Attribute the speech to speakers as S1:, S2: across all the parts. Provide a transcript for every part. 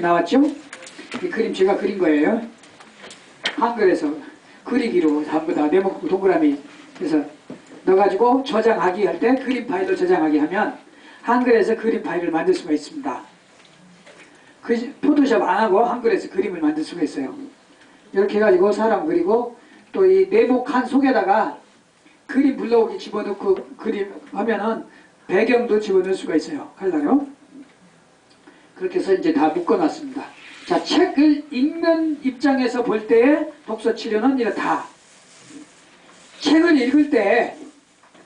S1: 그림이 나왔죠? 이 그림 제가 그린 거예요. 한글에서 그리기로 전부 다 네모 동그라미 해서 넣어가지고 저장하기 할 때 그림 파일로 저장하기 하면 한글에서 그림 파일을 만들 수가 있습니다. 포토샵 안 하고 한글에서 그림을 만들 수가 있어요. 이렇게 해가지고 사람 그리고 또 이 네모 칸 속에다가 그림 불러오기 집어넣고 그림 하면은 배경도 집어넣을 수가 있어요. 컬러로. 그렇게 해서 이제 다 묶어놨습니다. 자, 책을 읽는 입장에서 볼 때의 독서 치료는 이렇다. 책을 읽을 때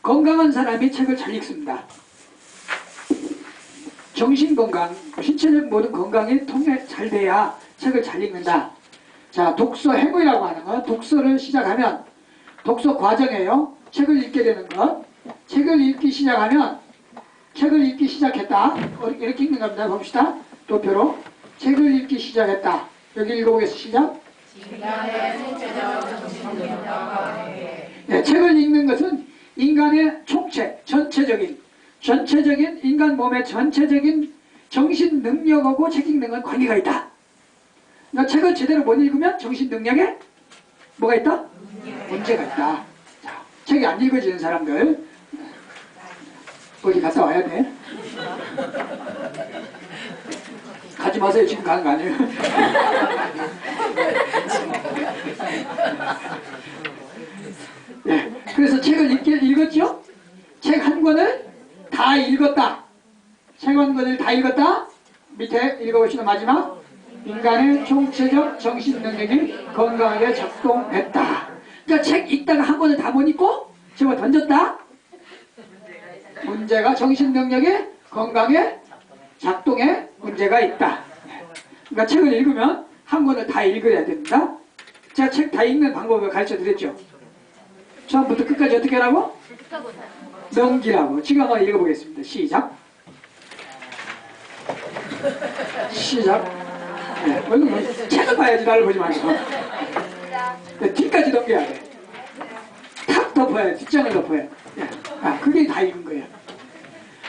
S1: 건강한 사람이 책을 잘 읽습니다. 정신건강, 신체적 모든 건강이 통해 잘 돼야 책을 잘 읽는다. 자, 독서 행위라고 하는 건 독서를 시작하면 독서 과정이에요. 책을 읽게 되는 것. 책을 읽기 시작하면 책을 읽기 시작했다. 이렇게 읽는 겁니다. 봅시다. 도표로. 책을 읽기 시작했다. 여기 읽어보겠습니다. 시작. 네, 책을 읽는 것은 인간의 총체, 전체적인 인간 몸의 전체적인 정신 능력하고 책 읽는 건 관계가 있다. 그러니까 책을 제대로 못 읽으면 정신 능력에 뭐가 있다? 문제가 있다. 자, 책이 안 읽어지는 사람들 어디 갔다 와야 돼? 가지 마세요. 지금 가는 거 아니에요? 네, 그래서 책을 읽었죠? 책 한 권을 다 읽었다. 책 한 권을 다 읽었다. 밑에 읽어보시는 마지막. 인간의 총체적 정신 능력이 건강하게 작동했다. 그러니까 책 읽다가 한 권을 다 못 읽고 집어 던졌다. 문제가 정신 능력이 건강에 작동에 문제가 있다. 그러니까 책을 읽으면 한 권을 다 읽어야 됩니다. 제가 책 다 읽는 방법을 가르쳐 드렸죠. 처음부터 끝까지 어떻게 하라고? 넘기라고. 지금 한번 읽어보겠습니다. 시작. 시작. 네, 책을 봐야지 나를 보지 말고. 네, 뒤까지 넘겨야 돼. 탁 덮어야 돼. 뒷장을 덮어야 돼. 네. 아, 그게 다 읽은 거예요.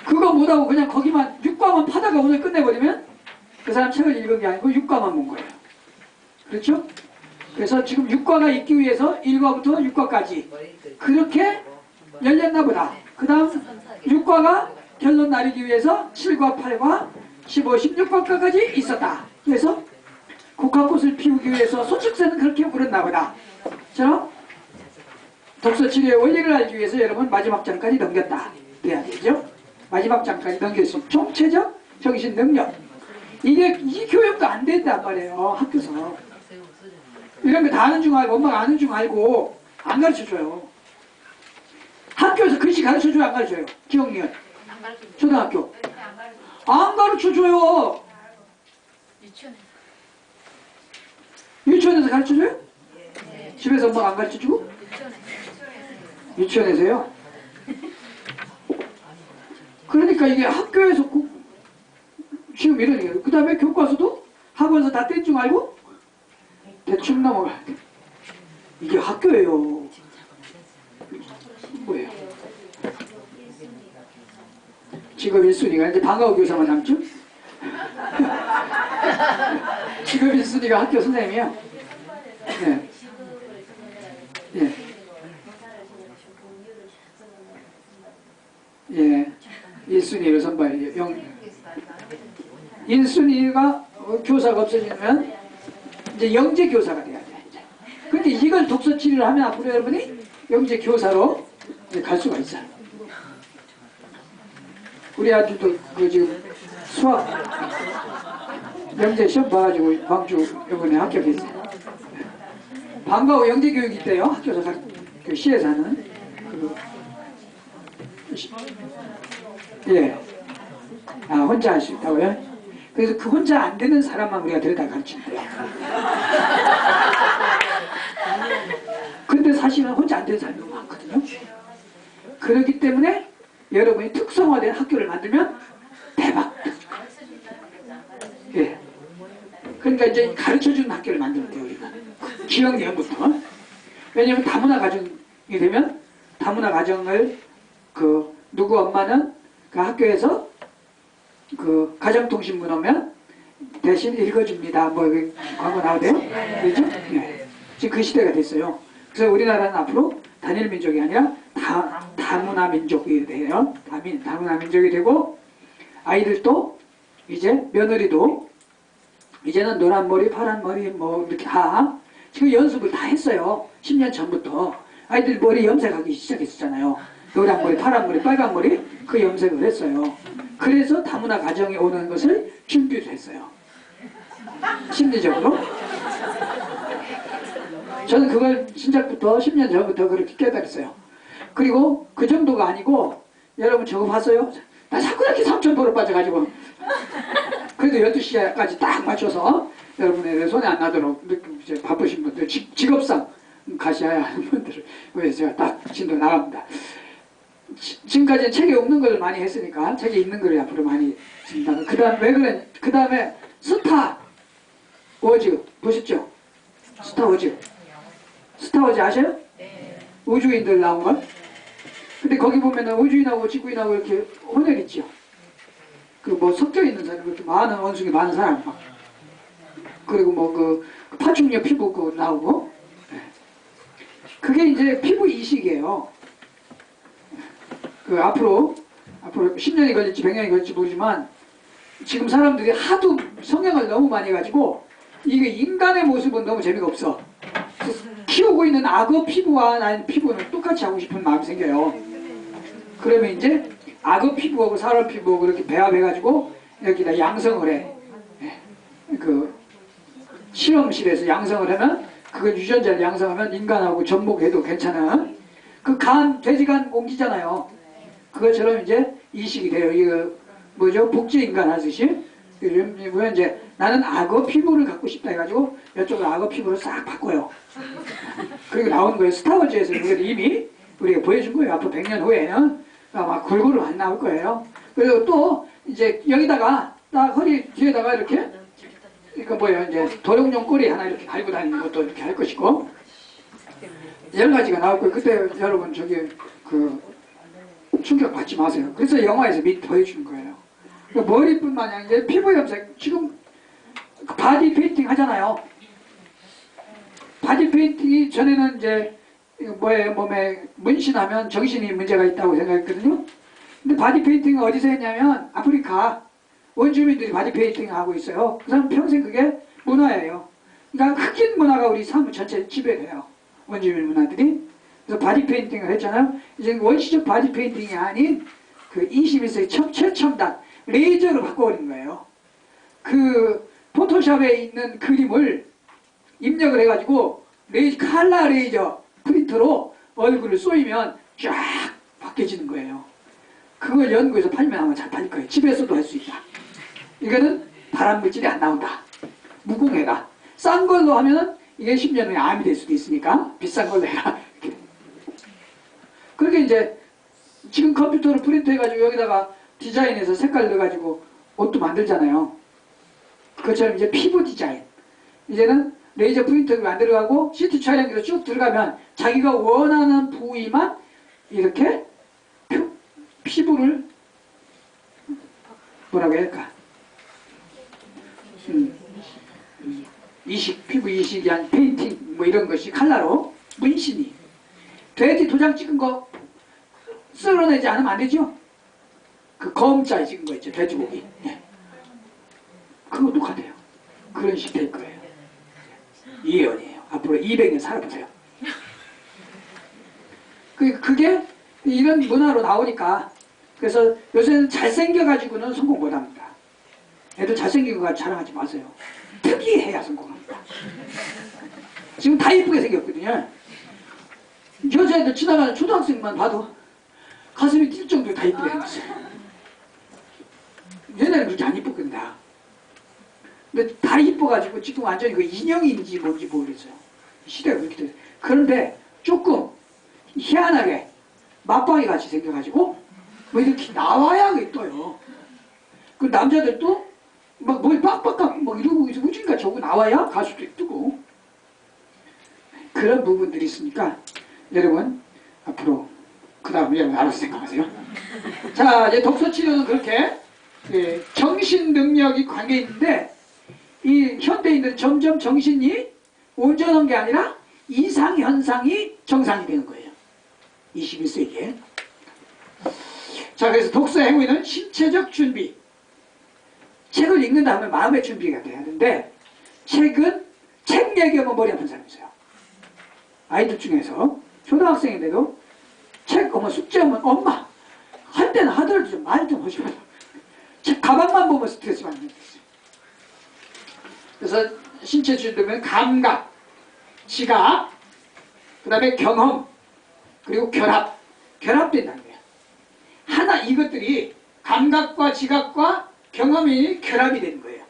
S1: 그거 못하고 그냥 거기만 6과만 파다가 오늘 끝내버리면 그 사람 책을 읽은 게 아니고 6과만 본 거예요. 그렇죠? 그래서 지금 6과가 있기 위해서 1과부터 6과까지 그렇게 열렸나 보다. 그 다음 6과가 결론 나리기 위해서 7과, 8과, 15, 16과까지 있었다. 그래서 국화꽃을 피우기 위해서 소축새는 그렇게 물었나 보다. 처럼 독서치료의 원리를 알기 위해서 여러분 마지막 장까지 넘겼다. 그래야 되죠? 마지막 장까지 넘겼으면 총체적 정신 능력. 이 교육도 안 된단 말이에요. 학교에서. 이런 거 다 아는 줄 알고 엄마가 아는 줄 알고 안 가르쳐줘요. 학교에서 글씨 가르쳐줘요? 안 가르쳐줘요? 기억력 초등학교 안 가르쳐줘요. 유치원에서 가르쳐줘요? 집에서 엄마가 안 가르쳐주고? 유치원에서요? 그러니까 이게 학교에서 지금 이런 얘기예요. 그 다음에 교과서도 학원에서 다 뗀 줄 알고 대충 넘어가야 돼. 이게 학교예요. 뭐예요? 직업 1순위가 이제 방과후 교사만 남죠? 직업 1순위가 학교 선생님이에요. 네. 예. 예. 1순위로 선발이에요. 1순위가 교사가 없어지면 이제 영재 교사가 돼야 돼. 근데 이걸 독서 치료를 하면 앞으로 여러분이 영재 교사로 갈 수가 있어요. 우리 아들도 그 지금 수학 영재 시험 봐가지고 광주 이번에 합격했어요. 방과후 영재 교육이 있대요. 학교에서 그 시에서 하는 예. 아, 혼자 할 수 있다고요? 그래서 그 혼자 안 되는 사람만 우리가 데려다 가르친대요. 근데 사실은 혼자 안 되는 사람이 너무 많거든요. 그렇기 때문에 여러분이 특성화된 학교를 만들면 대박. 예. 그러니까 이제 가르쳐주는 학교를 만들면 돼요, 우리가. 기억력부터. 왜냐면 다문화 가정이 되면 다문화 가정을 누구 엄마는 그 학교에서 그 가정통신문 오면 대신 읽어줍니다. 뭐 광고 나오대요? 그렇죠? 네. 지금 그 시대가 됐어요. 그래서 우리나라는 앞으로 단일 민족이 아니라 다문화 민족이 돼요. 다문화 민족이 되고, 아이들도 이제 며느리도 이제는 노란 머리, 파란 머리 뭐 이렇게 다 지금 연습을 다 했어요. 10년 전부터 아이들 머리 염색하기 시작했었잖아요. 노란 머리, 파란 머리, 빨간 머리 그 염색을 했어요. 그래서 다문화 가정이 오는 것을 준비를 했어요. 심리적으로. 저는 그걸 신작부터 10년 전부터 그렇게 깨달았어요. 그리고 그 정도가 아니고, 여러분 저거 봤어요? 나 자꾸 이렇게 삼천포로 빠져가지고 그래도 12시까지 딱 맞춰서 여러분의 손에 안 나도록 이제 바쁘신 분들, 직업상 가셔야 하는 분들을 위해서 제가 딱 진도 나갑니다. 지금까지 책에 없는 걸 많이 했으니까 책에 있는 걸 앞으로 많이 씁니다. 그 다음에 스타 워즈 보셨죠? 스타워즈 아셔요? 네. 우주인들 나온 걸? 근데 거기 보면은 우주인하고 지구인하고 이렇게 혼혈 있죠? 그 뭐 섞여 있는 사람, 그렇게 많은 원숭이 많은 사람 막. 그리고 뭐 그 파충류 피부 그 나오고. 네. 그게 이제 피부 이식이에요. 그 앞으로 10년이 걸릴지 100년이 걸릴지 모르지만, 지금 사람들이 하도 성형을 너무 많이 해가지고 이게 인간의 모습은 너무 재미가 없어. 키우고 있는 악어 피부와 나의 피부는 똑같이 하고 싶은 마음이 생겨요. 그러면 이제 악어 피부하고 사람 피부하고 그렇게 배합해가지고 여기다 양성을 해. 그 실험실에서 양성을 하면, 그걸 유전자를 양성하면 인간하고 접목해도 괜찮은 그 돼지간 공기잖아요. 그것처럼 이제 이식이 돼요. 이거 뭐죠? 복제인간 하듯이. 그러면 이제 나는 악어 피부를 갖고 싶다 해가지고 이쪽을 악어 피부로 싹 바꿔요. 그리고 나오는 거예요. 스타워즈에서 이미 우리가 보여준 거예요. 앞으로 100년 후에는 아마 골고루 안 나올 거예요. 그리고 또 이제 여기다가 딱 허리 뒤에다가 이렇게, 이거 뭐예요? 이제 도룡뇽 꼬리 하나 이렇게 달고 다니는 것도 이렇게 할 것이고, 여러 가지가 나올 거예요. 그때 여러분 저기 그 충격 받지 마세요. 그래서 영화에서 미리 보여주는 거예요. 머리뿐만 아니라 이제 피부 염색, 지금 바디 페인팅 하잖아요. 바디 페인팅이 전에는 이제 뭐예요? 몸에 문신하면 정신이 문제가 있다고 생각했거든요. 근데 바디 페인팅은 어디서 했냐면 아프리카 원주민들이 바디 페인팅 하고 있어요. 그 사람 평생 그게 문화예요. 그러니까 흑인 문화가 우리 삶 전체를 지배해요. 원주민 문화들이. 그래서 바디 페인팅을 했잖아요. 이제 원시적 바디 페인팅이 아닌 그 21세기 최첨단 레이저로 바꿔버린 거예요. 그 포토샵에 있는 그림을 입력을 해가지고 칼라 레이저 프린터로 얼굴을 쏘이면 쫙 바뀌어지는 거예요. 그걸 연구해서 팔면 아마 잘 팔릴 거예요. 집에서도 할 수 있다. 이거는 발암물질이 안 나온다. 무공해가. 싼 걸로 하면은 이게 10년 후에 암이 될 수도 있으니까 비싼 걸로 해라. 그렇게 이제 지금 컴퓨터로 프린트해가지고 여기다가 디자인해서 색깔 넣어가지고 옷도 만들잖아요. 그것처럼 이제 피부 디자인. 이제는 레이저 프린터를 만들어가고 CT 촬영기로 쭉 들어가면 자기가 원하는 부위만 이렇게 피부를 뭐라고 해야 할까? 피부 이식이 한 페인팅 뭐 이런 것이 칼라로 문신이. 돼지 도장 찍은 거 쓸어내지 않으면 안 되죠? 그 검자에 찍은 거 있죠, 돼지고기. 예. 그거 똑같아요. 그런 식 될 거예요. 예언이에요. 앞으로 200년 살아보세요. 그게 이런 문화로 나오니까. 그래서 요새는 잘생겨가지고는 성공 못합니다. 애들 잘생긴 거 자랑하지 마세요. 특이해야 성공합니다. 지금 다 이쁘게 생겼거든요. 여자애들 지나가는 초등학생만 봐도 가슴이 뛸 정도로 다 이쁘게 생겼어요. 옛날에 그렇게 안 이뻤거든요. 근데 다 이뻐가지고 지금 완전히 그 인형인지 뭔지 모르겠어요. 시대가 그렇게 됐어요. 그런데 조금 희한하게 맞방이 같이 생겨가지고 뭐 이렇게 나와야 떠요. 그 남자들도 막 머리 빡빡하고 막 이러고 우진같이 오고 나와야 가수도 뜨고 그런 부분들이 있으니까 여러분 앞으로 그 다음에 여러분 알아서 생각하세요. 자, 이제 독서 치료는 그렇게 정신 능력이 관계 있는데 이 현대인들은 점점 정신이 온전한 게 아니라 이상현상이 정상이 되는 거예요. 21세기에. 자, 그래서 독서의 행위는 신체적 준비. 책을 읽는다 하면 마음의 준비가 돼야 하는데, 책은 책 얘기하면 머리 아픈 사람이 있어요. 아이들 중에서 초등학생인데도 책 오면 숙제 오면 엄마 할 때는 하더라도 좀 말 좀 하지 마라. 책 가방만 보면 스트레스 받는 게 있어요. 그래서 신체 준비는 감각, 지각, 그 다음에 경험, 그리고 결합된다는 거예요. 하나 이것들이 감각과 지각과 경험이 결합이 되는 거예요.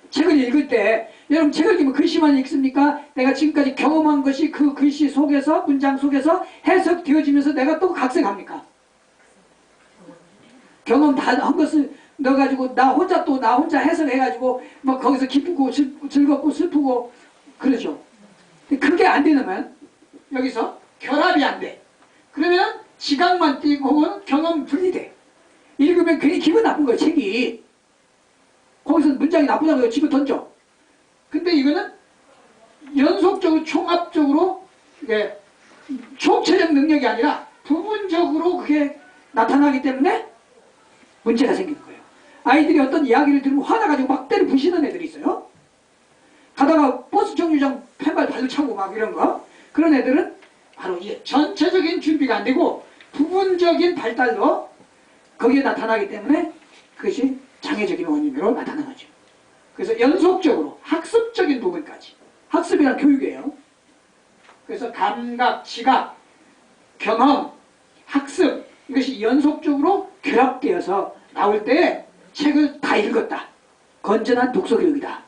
S1: 책을 읽을 때 여러분 책을 읽으면 글씨만 읽습니까? 내가 지금까지 경험한 것이 그 글씨 속에서 문장 속에서 해석되어지면서 내가 또 각색합니까? 경험 다 한 것을 넣어가지고 나 혼자 해석해가지고 뭐 거기서 기쁘고 즐겁고 슬프고 그러죠. 그게 안 되면 여기서 결합이 안 돼. 그러면 지각만 띄고 혹은 경험 분리돼. 읽으면 괜히 기분 나쁜 거예요, 책이. 거기서 문장이 나쁘다고 집어 던져. 근데 이거는 연속적으로 총합적으로 이게 총체적 능력이 아니라 부분적으로 그게 나타나기 때문에 문제가 생기는 거예요. 아이들이 어떤 이야기를 들으면 화나가지고 막 때려 부시는 애들이 있어요. 가다가 버스 정류장 펜발 발로 차고 막 이런 거. 그런 애들은 바로 이 전체적인 준비가 안 되고 부분적인 발달로 거기에 나타나기 때문에 그것이 장애적인 원인으로 나타나는 거죠. 그래서 연속적으로 학습적인 부분까지. 학습이란 교육이에요. 그래서 감각, 지각, 경험, 학습 이것이 연속적으로 결합되어서 나올 때 책을 다 읽었다. 건전한 독서교육이다.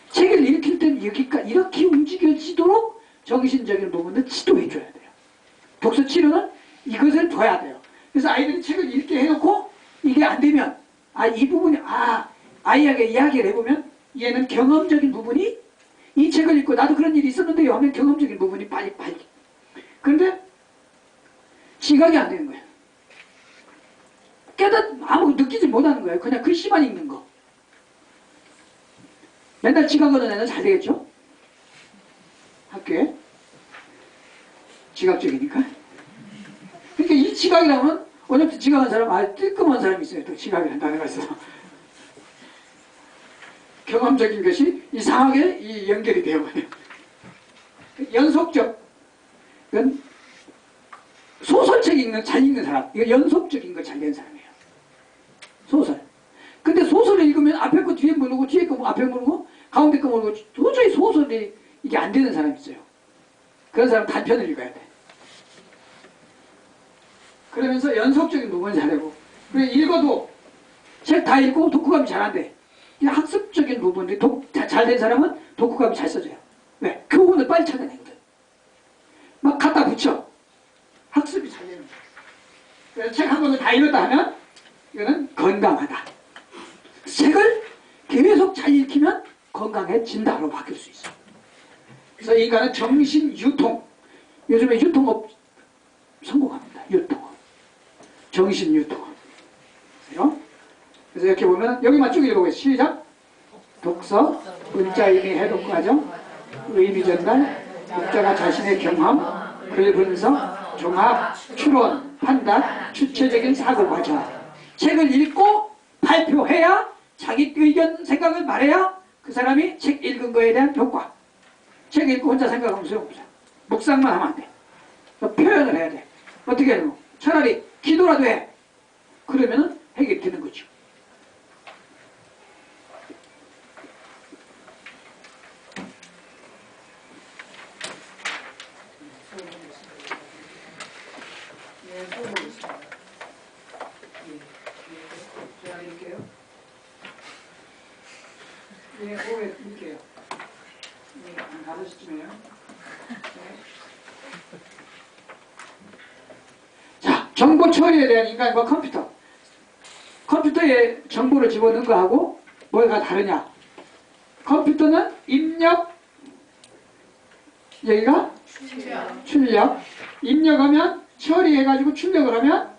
S1: 책을 읽힐 때는 여기까지 이렇게 움직여지도록 정신적인 부분을 지도해줘야 돼요. 독서 치료는 이것을 줘야 돼요. 그래서 아이들이 책을 읽게 해놓고 이게 안 되면 이 부분이 아이에게 이야기를 해보면 얘는 경험적인 부분이 이 책을 읽고 나도 그런 일이 있었는데요 하면 경험적인 부분이 빨리 그런데 지각이 안 되는 거예요. 아무것도 느끼지 못하는 거예요. 그냥 글씨만 읽는 거. 맨날 지각하는 애는 잘 되겠죠? 학교에 지각적이니까. 그러니까 이 지각이라면 어차피 지각한 사람 뜨끔한 사람이 있어요. 또 지각을 한다는 것은 경험적인 것이 이상하게 이 연결이 되어버려요. 연속적 이건 소설책 잘 읽는 사람, 이거 연속적인 거 잘 되는 사람이에요. 소설. 근데 소설을 읽으면 앞에 거 뒤에 모르고 뒤에 거 앞에 모르고 가운데 거 모르고 도저히 소설이 이게 안 되는 사람이 있어요. 그런 사람 단편을 읽어야 돼. 그러면서 연속적인 부분을 잘하고 그리고 읽어도 책 다 읽고 독후감이 잘 안 돼. 학습적인 부분이 잘 된 사람은 독후감이 잘 써져요. 왜? 교훈을 빨리 찾아내거든. 막 갖다 붙여. 학습이 잘 되는 거예요. 그래서 책 한 권을 다 읽었다 하면 이거는 건강하다. 책을 계속 잘 읽히면 건강해진다로 바뀔 수 있어. 그래서 인간은 정신유통. 요즘에 유통업 성공합니다. 유통업. 정신유통업. 그래서 이렇게 보면 여기만 쭉 읽어보겠습니다. 시작. 독서, 문자의미 해독과정, 의미전달, 독자가 자신의 경험, 글 분석, 종합, 추론, 판단, 주체적인 사고과정. 책을 읽고 발표해야 자기 의견, 생각을 말해야 그 사람이 책 읽은 거에 대한 효과. 책 읽고 혼자 생각하면 소용없어요. 묵상만 하면 안 돼. 표현을 해야 돼. 어떻게 해요? 차라리 기도라도 해. 그러면 해결이 되는 거죠. 제가 이렇게요. 오해 이렇게요. 한 5시쯤에요. 자, 정보 처리에 대한 인간과 컴퓨터. 컴퓨터에 정보를 집어넣은 거하고 뭐가 다르냐? 컴퓨터는 입력, 여기가 출력. 입력하면 처리해가지고 출력을 하면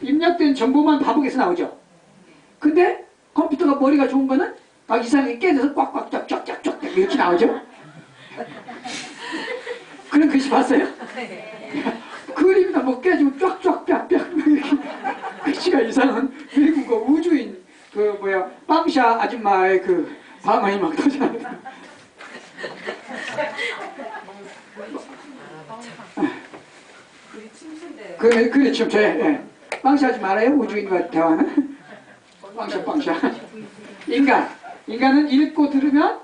S1: 입력된 정보만 반복해서 나오죠. 근데 컴퓨터가 머리가 좋은 거는 막 이상하게 깨져서 꽉꽉 쫙쫙쫙쫙 이렇게 나오죠? 그런 글씨 봤어요? 그림이나 뭐 깨지고 쫙쫙 이렇게 글씨가 이상한 외국어 우주인 그 뭐야 빵샤 아줌마의 그 방언이 막 터져나오고 그래 좀 예. 빵샤 아줌마 알아요? 우주인과 대화는? 빵샤 인간은 읽고 들으면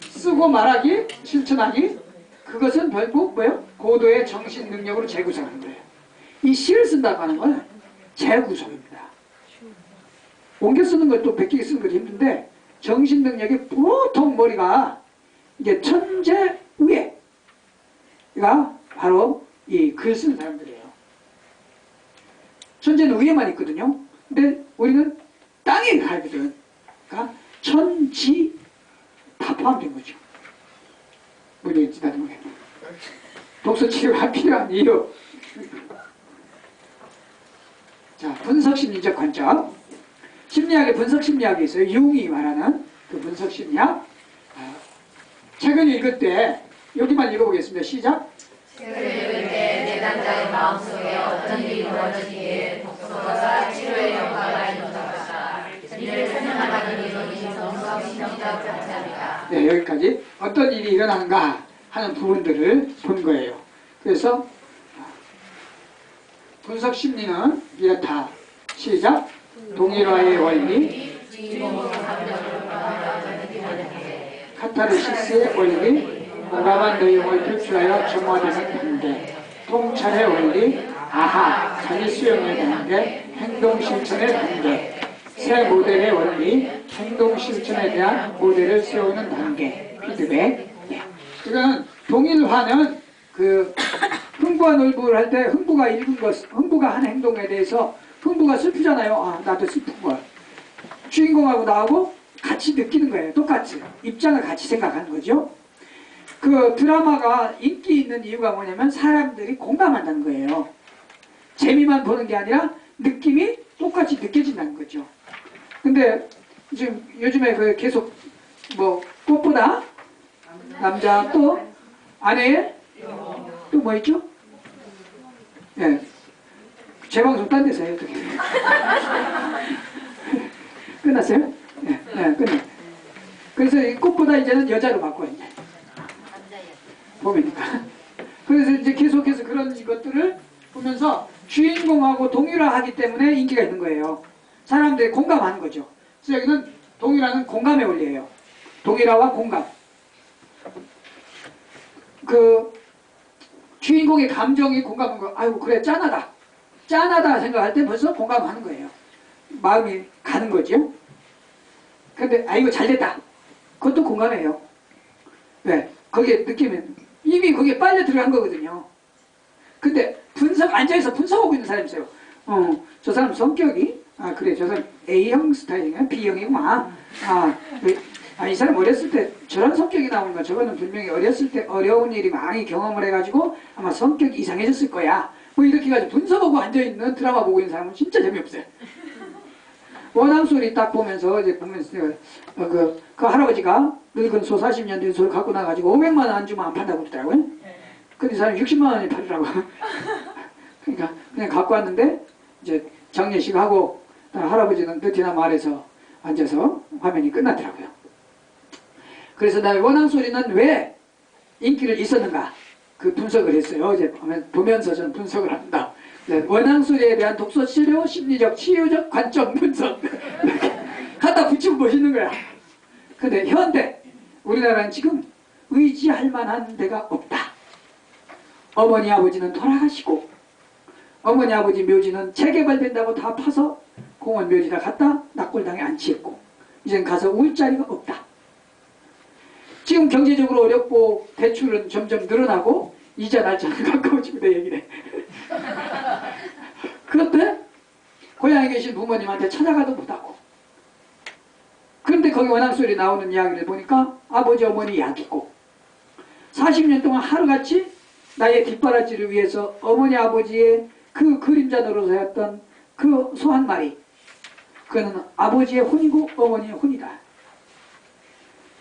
S1: 쓰고 말하기 실천하기 그것은 결국 뭐예요? 고도의 정신 능력으로 재구성하는 거예요. 이 시를 쓴다고 하는 건 재구성입니다. 옮겨 쓰는 것도 베끼게 쓰는 것도 힘든데 정신 능력이 보통 머리가 이게 천재 위에가 바로 이 글 쓰는 사람들이에요. 천재는 위에만 있거든요. 근데 우리는 땅에 가거든. 그러니까 천지 다 포함된 거죠. 모르겠지 나도 모르겠네. 독서 치료가 필요한 이유. 자, 분석심리적 관점. 심리학에 분석심리학이 있어요. 융이 말하는 그 분석심리학. 책을 읽을 때 여기만 읽어보겠습니다. 시작.
S2: 책을 읽을 때 내담자의 마음속에 어떤 일이 벌어지기에 독서가 치료의 영감을 주는 것이다. 이를 설명하는 이론이 분석심리적 관점이다.
S1: 네, 여기까지 어떤 일이 일어나는가 하는 부분들을 본 거예요. 그래서 분석심리는 이렇다. 시작. 동일화의 원리, 카타르시스의 원리, 공감한 내용을 표출하여 정화되는 단계, 통찰의 원리, 아하, 자기 수용의 단계, 행동 실천의 단계, 새 모델의 원리, 행동 실천에 대한 모델을 세우는 단계, 피드백. 네. 이거는 동일화는 그 흥부와 놀부를 할 때 흥부가 읽은 것, 흥부가 한 행동에 대해서 흥부가 슬프잖아요. 아, 나도 슬픈 걸. 주인공하고 나하고 같이 느끼는 거예요. 똑같이. 입장을 같이 생각하는 거죠. 그 드라마가 인기 있는 이유가 뭐냐면 사람들이 공감한다는 거예요. 재미만 보는 게 아니라 느낌이 똑같이 느껴진다는 거죠. 근데 지금 요즘에 그 계속 뭐 꽃보다 남자 또 아내 또 뭐 있죠? 예. 네. 재방송 딴 데서 해요. 어떻게. 끝났어요? 네, 네, 끝났어요. 그래서 이 꽃보다 이제는 여자로 바꿔야 돼. 봄이니까. 그래서 이제 계속해서 그런 것들을 보면서 주인공하고 동일화하기 때문에 인기가 있는 거예요. 사람들이 공감하는 거죠. 그래서 여기는 동일화는 공감의 원리예요. 동일화와 공감. 그 주인공의 감정이 공감한 거, 아이고 그래 짠하다. 짠하다 생각할 때 벌써 공감하는 거예요. 마음이 가는 거죠. 근데 아이고 잘됐다. 그것도 공감해요. 왜? 거기에 느끼면 이미 거기에 빨려 들어간 거거든요. 근데 앉아서 분석하고 있는 사람이 있어요. 저 사람 성격이 그래 저 사람 A형 스타일이냐 B형이구나. 이 사람 어렸을 때 저런 성격이 나오는 거 저거는 분명히 어렸을 때 어려운 일이 많이 경험을 해가지고 아마 성격이 이상해졌을 거야. 뭐 이렇게 가지고 분석하고 앉아있는 드라마 보고 있는 사람은 진짜 재미없어요. 원앙소리 딱 보면서 이제 그 할아버지가 늙은 소 40년 된 소를 갖고 나가지고 500만 원 안 주면 안 판다고 그러더라고요. 근데 이 사람이 60만 원에 팔으라고. 그러니까 그냥 갖고 왔는데 이제 장례식하고 할아버지는 베트남 아래서 앉아서 화면이 끝났더라고요. 그래서 나 원앙소리는 왜 인기를 있었는가 그 분석을 했어요. 이제 보면서 저는 분석을 한다. 원앙소리에 대한 독서 치료, 심리적, 치유적 관점 분석 이렇게 갖다 붙이면 멋있는 거야. 근데 현대 우리나라는 지금 의지할 만한 데가 없다. 어머니 아버지는 돌아가시고 어머니 아버지 묘지는 재개발된다고 다 파서 공원 묘지다 갖다 낙골당에 안치했고 이젠 가서 울 자리가 없다. 지금 경제적으로 어렵고 대출은 점점 늘어나고 이자 날짜는 가까워지고 내 얘기네. 그런데 고향에 계신 부모님한테 찾아가도 못하고 그런데 거기 원앙소리 나오는 이야기를 보니까 아버지 어머니 약이고 40년 동안 하루같이 나의 뒷바라지를 위해서 어머니 아버지의 그 그림자 노릇하였던 그 소 한 마리 그는 아버지의 혼이고 어머니의 혼이다.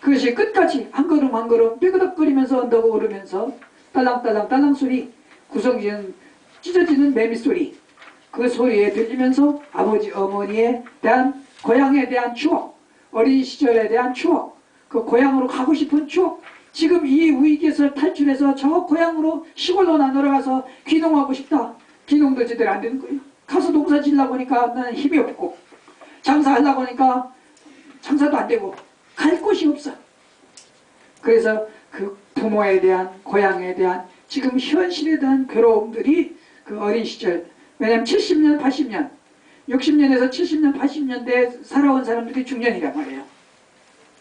S1: 그것이 끝까지 한 걸음 한 걸음 삐그덕거리면서 언덕 오르면서 딸랑딸랑 딸랑 소리, 구성지는 찢어지는 매미 소리, 그 소리에 들리면서 아버지 어머니에 대한 고향에 대한 추억, 어린 시절에 대한 추억, 그 고향으로 가고 싶은 추억, 지금 이 위기에서 탈출해서 저 고향으로 시골로 나들어가서 귀농하고 싶다. 귀농도 제대로 안 되는 거예요. 가서 농사 지으려고 하니까 나는 힘이 없고, 장사하려고 하니까 장사도 안 되고 갈 곳이 없어. 그래서 그 부모에 대한, 고향에 대한, 지금 현실에 대한 괴로움들이 그 어린 시절, 왜냐하면 70년, 80년, 60년에서 70년, 80년대에 살아온 사람들이 중년이란 말이에요.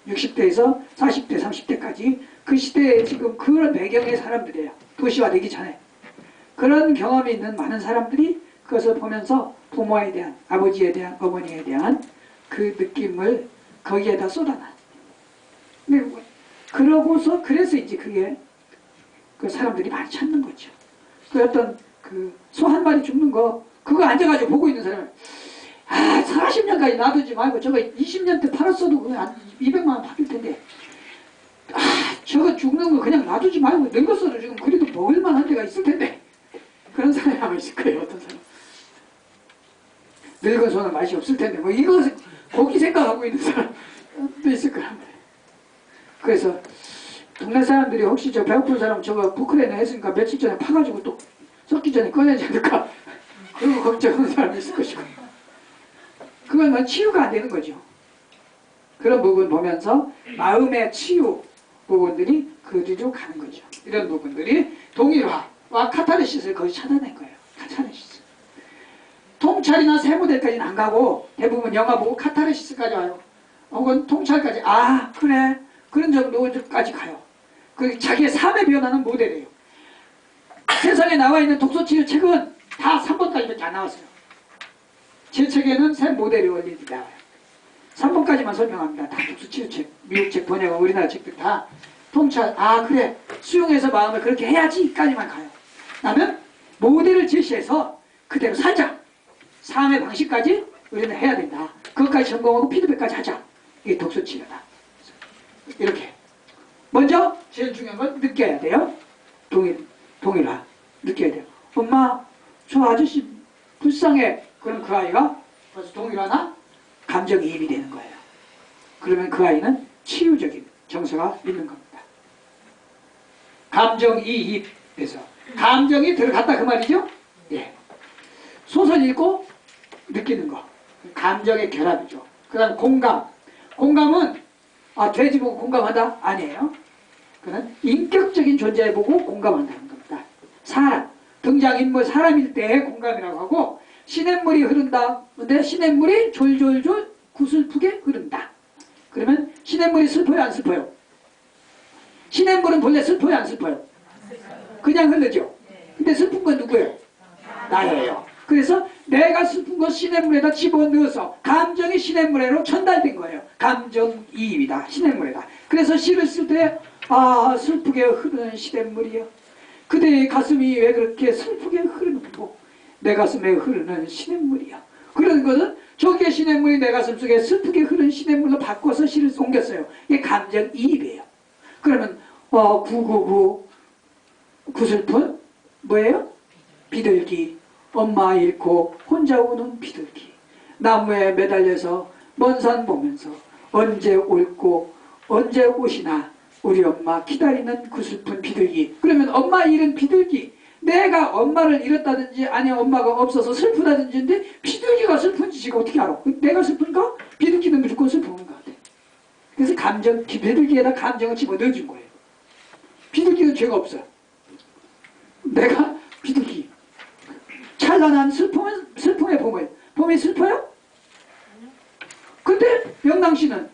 S1: 60대에서 40대, 30대까지 그 시대에 지금 그런 배경의 사람들이에요. 도시화되기 전에. 그런 경험이 있는 많은 사람들이 그것을 보면서 부모에 대한, 아버지에 대한, 어머니에 대한 그 느낌을 거기에다 쏟아놔. 그러고서, 그래서 이제 그게 그 사람들이 많이 찾는 거죠. 그 어떤 그 소 한 마리 죽는 거, 그거 앉아가지고 보고 있는 사람은, 아, 40년까지 놔두지 말고 저거 20년 때 팔았어도 그거 한 200만 원 받을 텐데, 아, 저거 죽는 거 그냥 놔두지 말고 늙었어도 지금 그래도 먹을만한 데가 있을 텐데. 그런 사람이 아마 있을 거예요, 어떤 사람. 늙은 소는 맛이 없을 텐데, 뭐 이거 고기 생각하고 있는 사람도 있을 거란 말이에요. 그래서 동네 사람들이 혹시 저 배고픈 사람 저거 부크레네 했으니까 며칠 전에 파가지고 또 썩기 전에 꺼내지 않을까, 그리고 걱정하는 사람이 있을 것이고, 그건 뭐 치유가 안 되는 거죠. 그런 부분 보면서 마음의 치유 부분들이 그리로 가는 거죠. 이런 부분들이 동일화와 카타르시스를 거의 찾아낸 거예요. 카타르시스. 통찰이나 세모델까지는 안 가고 대부분 영화 보고 카타르시스까지 와요. 혹은 통찰까지, 아 그래, 그런 정도까지 가요. 그 자기의 삶의 변화는 모델이에요. 세상에 나와 있는 독서치료 책은 다 3번까지밖에 안 나왔어요. 제 책에는 새 모델의 원리들이 나와요. 3번까지만 설명합니다. 다 독서치료 책, 미국 책 번역하고 우리나라 책들 다 통찰, 아 그래, 수용해서 마음을 그렇게 해야지까지만 가요. 나는 모델을 제시해서 그대로 살자. 삶의 방식까지 우리는 해야 된다. 그것까지 점검하고 피드백까지 하자. 이게 독서치료다. 이렇게. 먼저 제일 중요한 건 느껴야 돼요. 동일화. 느껴야 돼요. 엄마, 저 아저씨 불쌍해. 그럼 그 아이가 벌써 동일화나 감정이입이 되는 거예요. 그러면 그 아이는 치유적인 정서가 있는 겁니다. 감정이입에서 감정이 들어갔다 그 말이죠? 예. 소설 읽고 느끼는 거. 감정의 결합이죠. 그 다음 공감. 공감은 아, 돼지 보고 공감한다? 아니에요. 그는 인격적인 존재에 보고 공감한다는 겁니다. 사람, 등장인물 사람일 때 공감이라고 하고, 시냇물이 흐른다. 근데 시냇물이 졸졸졸 구슬프게 흐른다. 그러면 시냇물이 슬퍼요, 안 슬퍼요? 시냇물은 본래 슬퍼요, 안 슬퍼요? 그냥 흐르죠. 근데 슬픈 건 누구예요? 나예요. 그래서 내가 슬픈 거 시냇물에다 집어넣어서 감정이 시냇물에로 전달된 거예요. 감정이입이다. 시냇물에다. 그래서 시를 쓸 때 아, 슬프게 흐르는 시냇물이여, 그대의 가슴이 왜 그렇게 슬프게 흐르는고, 내 가슴에 흐르는 시냇물이여. 그런 것은 저기에 시냇물이 내 가슴 속에 슬프게 흐르는 시냇물로 바꿔서 시를 옮겼어요. 이게 감정이입이에요. 그러면 999 구슬픈 뭐예요? 비둘기. 엄마 잃고 혼자 우는 비둘기. 나무에 매달려서 먼 산 보면서 언제 올고 언제 오시나 우리 엄마 기다리는 구슬픈 비둘기. 그러면 엄마 잃은 비둘기. 내가 엄마를 잃었다든지 아니 엄마가 없어서 슬프다든지인데 비둘기가 슬픈지 지가 어떻게 알아? 내가 슬픈가? 비둘기는 무조건 슬픈 것 같아. 그래서 비둘기에다 감정을 집어넣어준 거예요. 비둘기는 죄가 없어요. 내가 비둘기. 찬란한 슬픔의 봄을. 봄이 슬퍼요? 근데 명랑씨는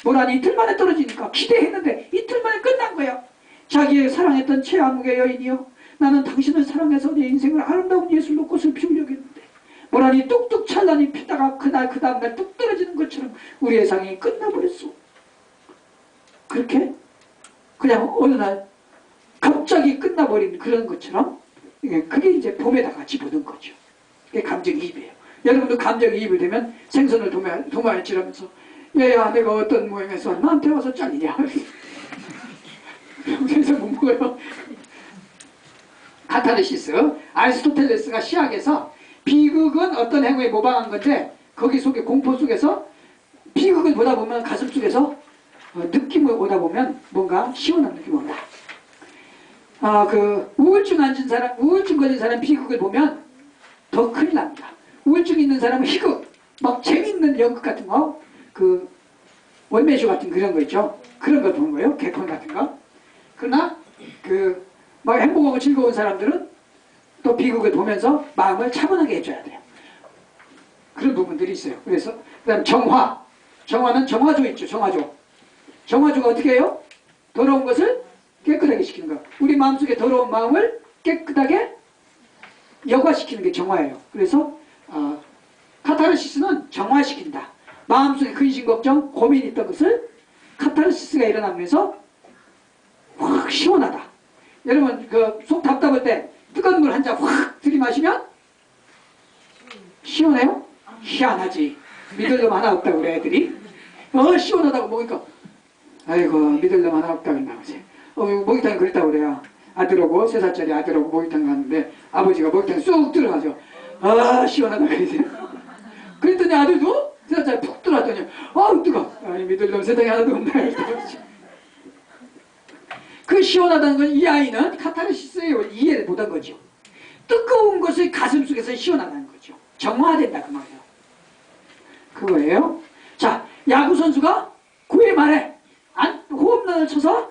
S1: 뭐라니 이틀 만에 떨어지니까 기대했는데 이틀 만에 끝난 거야. 자기의 사랑했던 최아무개 여인이요, 나는 당신을 사랑해서 내 인생을 아름다운 예술로 꽃을 피우려고 했는데 뭐라니 뚝뚝 찬란히 피다가 그날 그 다음날 뚝 떨어지는 것처럼 우리의 상이 끝나버렸어. 그렇게 그냥 어느 날 갑자기 끝나버린 그런 것처럼 그게 이제 봄에다가 집어넣은 거죠. 그게 감정이입이에요. 여러분도 감정이입이 되면 생선을 도마에 찌르면서 얘야 내가 어떤 모양에서 나한테 와서 잘리냐. 그래서 못 먹어요. 카타르시스. 아리스토텔레스가 시학에서 비극은 어떤 행위에 모방한 건데 거기 속에 공포 속에서 비극을 보다 보면 가슴 속에서 느낌을 오다 보면 뭔가 시원한 느낌이 온다. 그 우울증 앉은 사람, 우울증 걸린 사람 비극을 보면 더 큰일 납니다. 우울증 있는 사람은 희극, 막 재밌는 연극 같은 거, 그 원맨쇼 같은 그런 거 있죠. 그런 걸 보는 거예요. 개콘 같은 거. 그러나 그 막 행복하고 즐거운 사람들은 또 비극을 보면서 마음을 차분하게 해줘야 돼요. 그런 부분들이 있어요. 그래서 그다음 정화. 정화는 정화조 있죠. 정화조. 정화조가 어떻게 해요? 더러운 것을 깨끗하게 시키는 거. 우리 마음속에 더러운 마음을 깨끗하게 여과시키는 게 정화예요. 그래서 카타르시스는 정화시킨다. 마음속에 근심, 걱정, 고민이 있던 것을 카타르시스가 일어나면서 확 시원하다. 여러분 그 속 답답할 때 뜨거운 물 한 잔 확 들이마시면 시원해요? 희한하지. 믿을 놈 하나 없다고 그래 애들이. 시원하다고 먹으니까 아이고 믿을 놈 하나 없다고 그랬나 보지. 목욕탕 그랬다고 그래요. 아들하고 3살짜리 아들하고 목욕탕 갔는데 아버지가 목욕탕에 쑥 들어가죠. 시원하다 그러세요. 그랬더니 아들도 3살짜리 푹 들어왔더니 뜨거. 아니 믿을 놈 세상에 하나도 없나. 그 시원하다는 건 이 아이는 카타르시스의 이해를 못한 거죠. 뜨거운 것을 가슴 속에서 시원하다는 거죠. 정화된다 그 말이에요. 그거예요. 자, 야구 선수가 9회 말에 홈런을 쳐서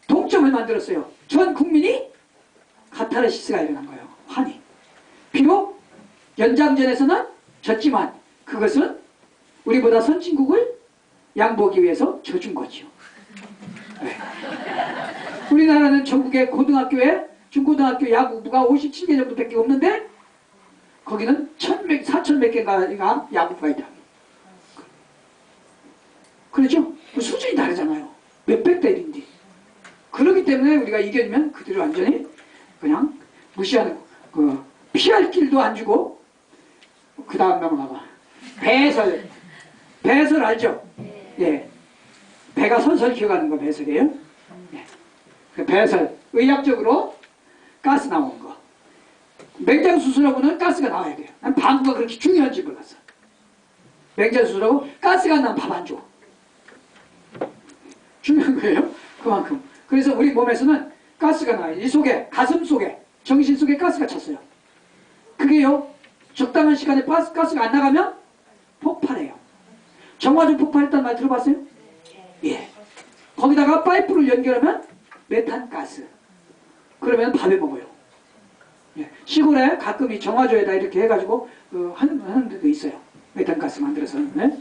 S1: 동점을 만들었어요. 전 국민이 카타르시스가 일어난 거예요. 환희. 비록 연장전에서는 졌지만 그것은 우리보다 선진국을 양보하기 위해서 져준 거죠. 네. 우리나라는 전국의 고등학교에 중고등학교 야구부가 57개 정도밖에 없는데 거기는 4,000몇 개가 야구부가 있다. 그렇죠? 그 수준이 다르잖아요. 몇백 대 1인데. 그렇기 때문에 우리가 이겨주면 그들을 완전히 그냥 무시하는 피할 길도 안 주고 그 다음 넘어가봐. 배설. 배설 알죠? 예. 배가 설설 기어가는 거 배설이에요. 예. 그 배설. 의학적으로 가스 나오는 거. 맹장 수술하고는 가스가 나와야 돼요. 난 방구가 그렇게 중요한지 몰랐어. 맹장 수술하고 가스가 안 나면 밥 안 줘. 중요한 거예요. 그만큼. 그래서 우리 몸에서는 가스가 나와요. 이 속에, 가슴 속에, 정신 속에 가스가 찼어요. 그게요, 적당한 시간에 가스가 안 나가면 폭발해요. 정화조 폭발했다는 말 들어봤어요? 예. 거기다가 파이프를 연결하면 메탄가스. 그러면 밥에 먹어요. 예. 시골에 가끔 이 정화조에다 이렇게 해가지고 하는 데도 있어요. 메탄가스 만들어서. 네?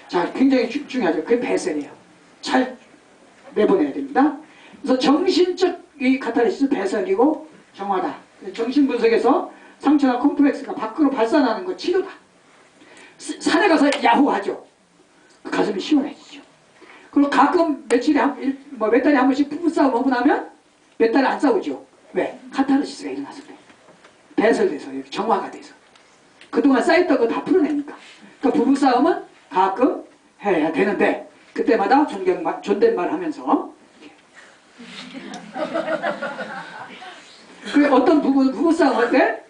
S1: 자, 굉장히 중요하죠. 그게 배설이에요. 잘 내보내야 됩니다. 그래서 정신적 이 카타르시스 배설이고 정화다. 정신분석에서 상처나 콤플렉스가 밖으로 발산하는 거 치료다. 산에 가서 야호하죠. 가슴이 시원해지죠. 그리고 가끔 몇 달에 한 번씩 부부싸움 하고 나면 몇 달에 안 싸우죠. 왜? 카타르시스가 일어나서 그래. 배설돼서 정화가 돼서 그동안 쌓였던 거 다 풀어내니까. 그러니까 부부싸움은 가끔 해야 되는데 그때마다 존댓말 하면서 그 어떤 부부싸움 할 때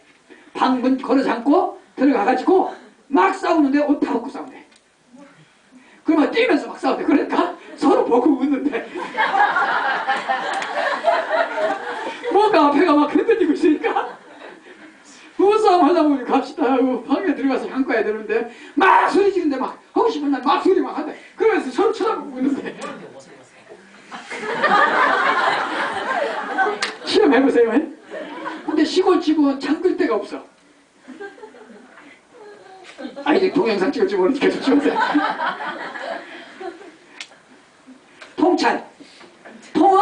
S1: 방문 걸어 잠고 들어가가지고 막 싸우는데 옷 다 벗고 싸운대. 그러면 뛰면서 막 싸운대. 그러니까 서로 보고 웃는데 뭔가 앞에가 막 흔들리고 있으니까 부부싸움 하다 보니 갑시다 하고 방에 들어가서 한가해야 되는데 막 소리 지르는데 막 하고 싶은 날 막 소리 막 한대. 그러면서 서로 쳐다보고 있는데 시험해보세요. 근데 시골집은 잠글 데가 없어. 이제 동영상 찍을지 모르니까 조심하세요. 통찰. 통은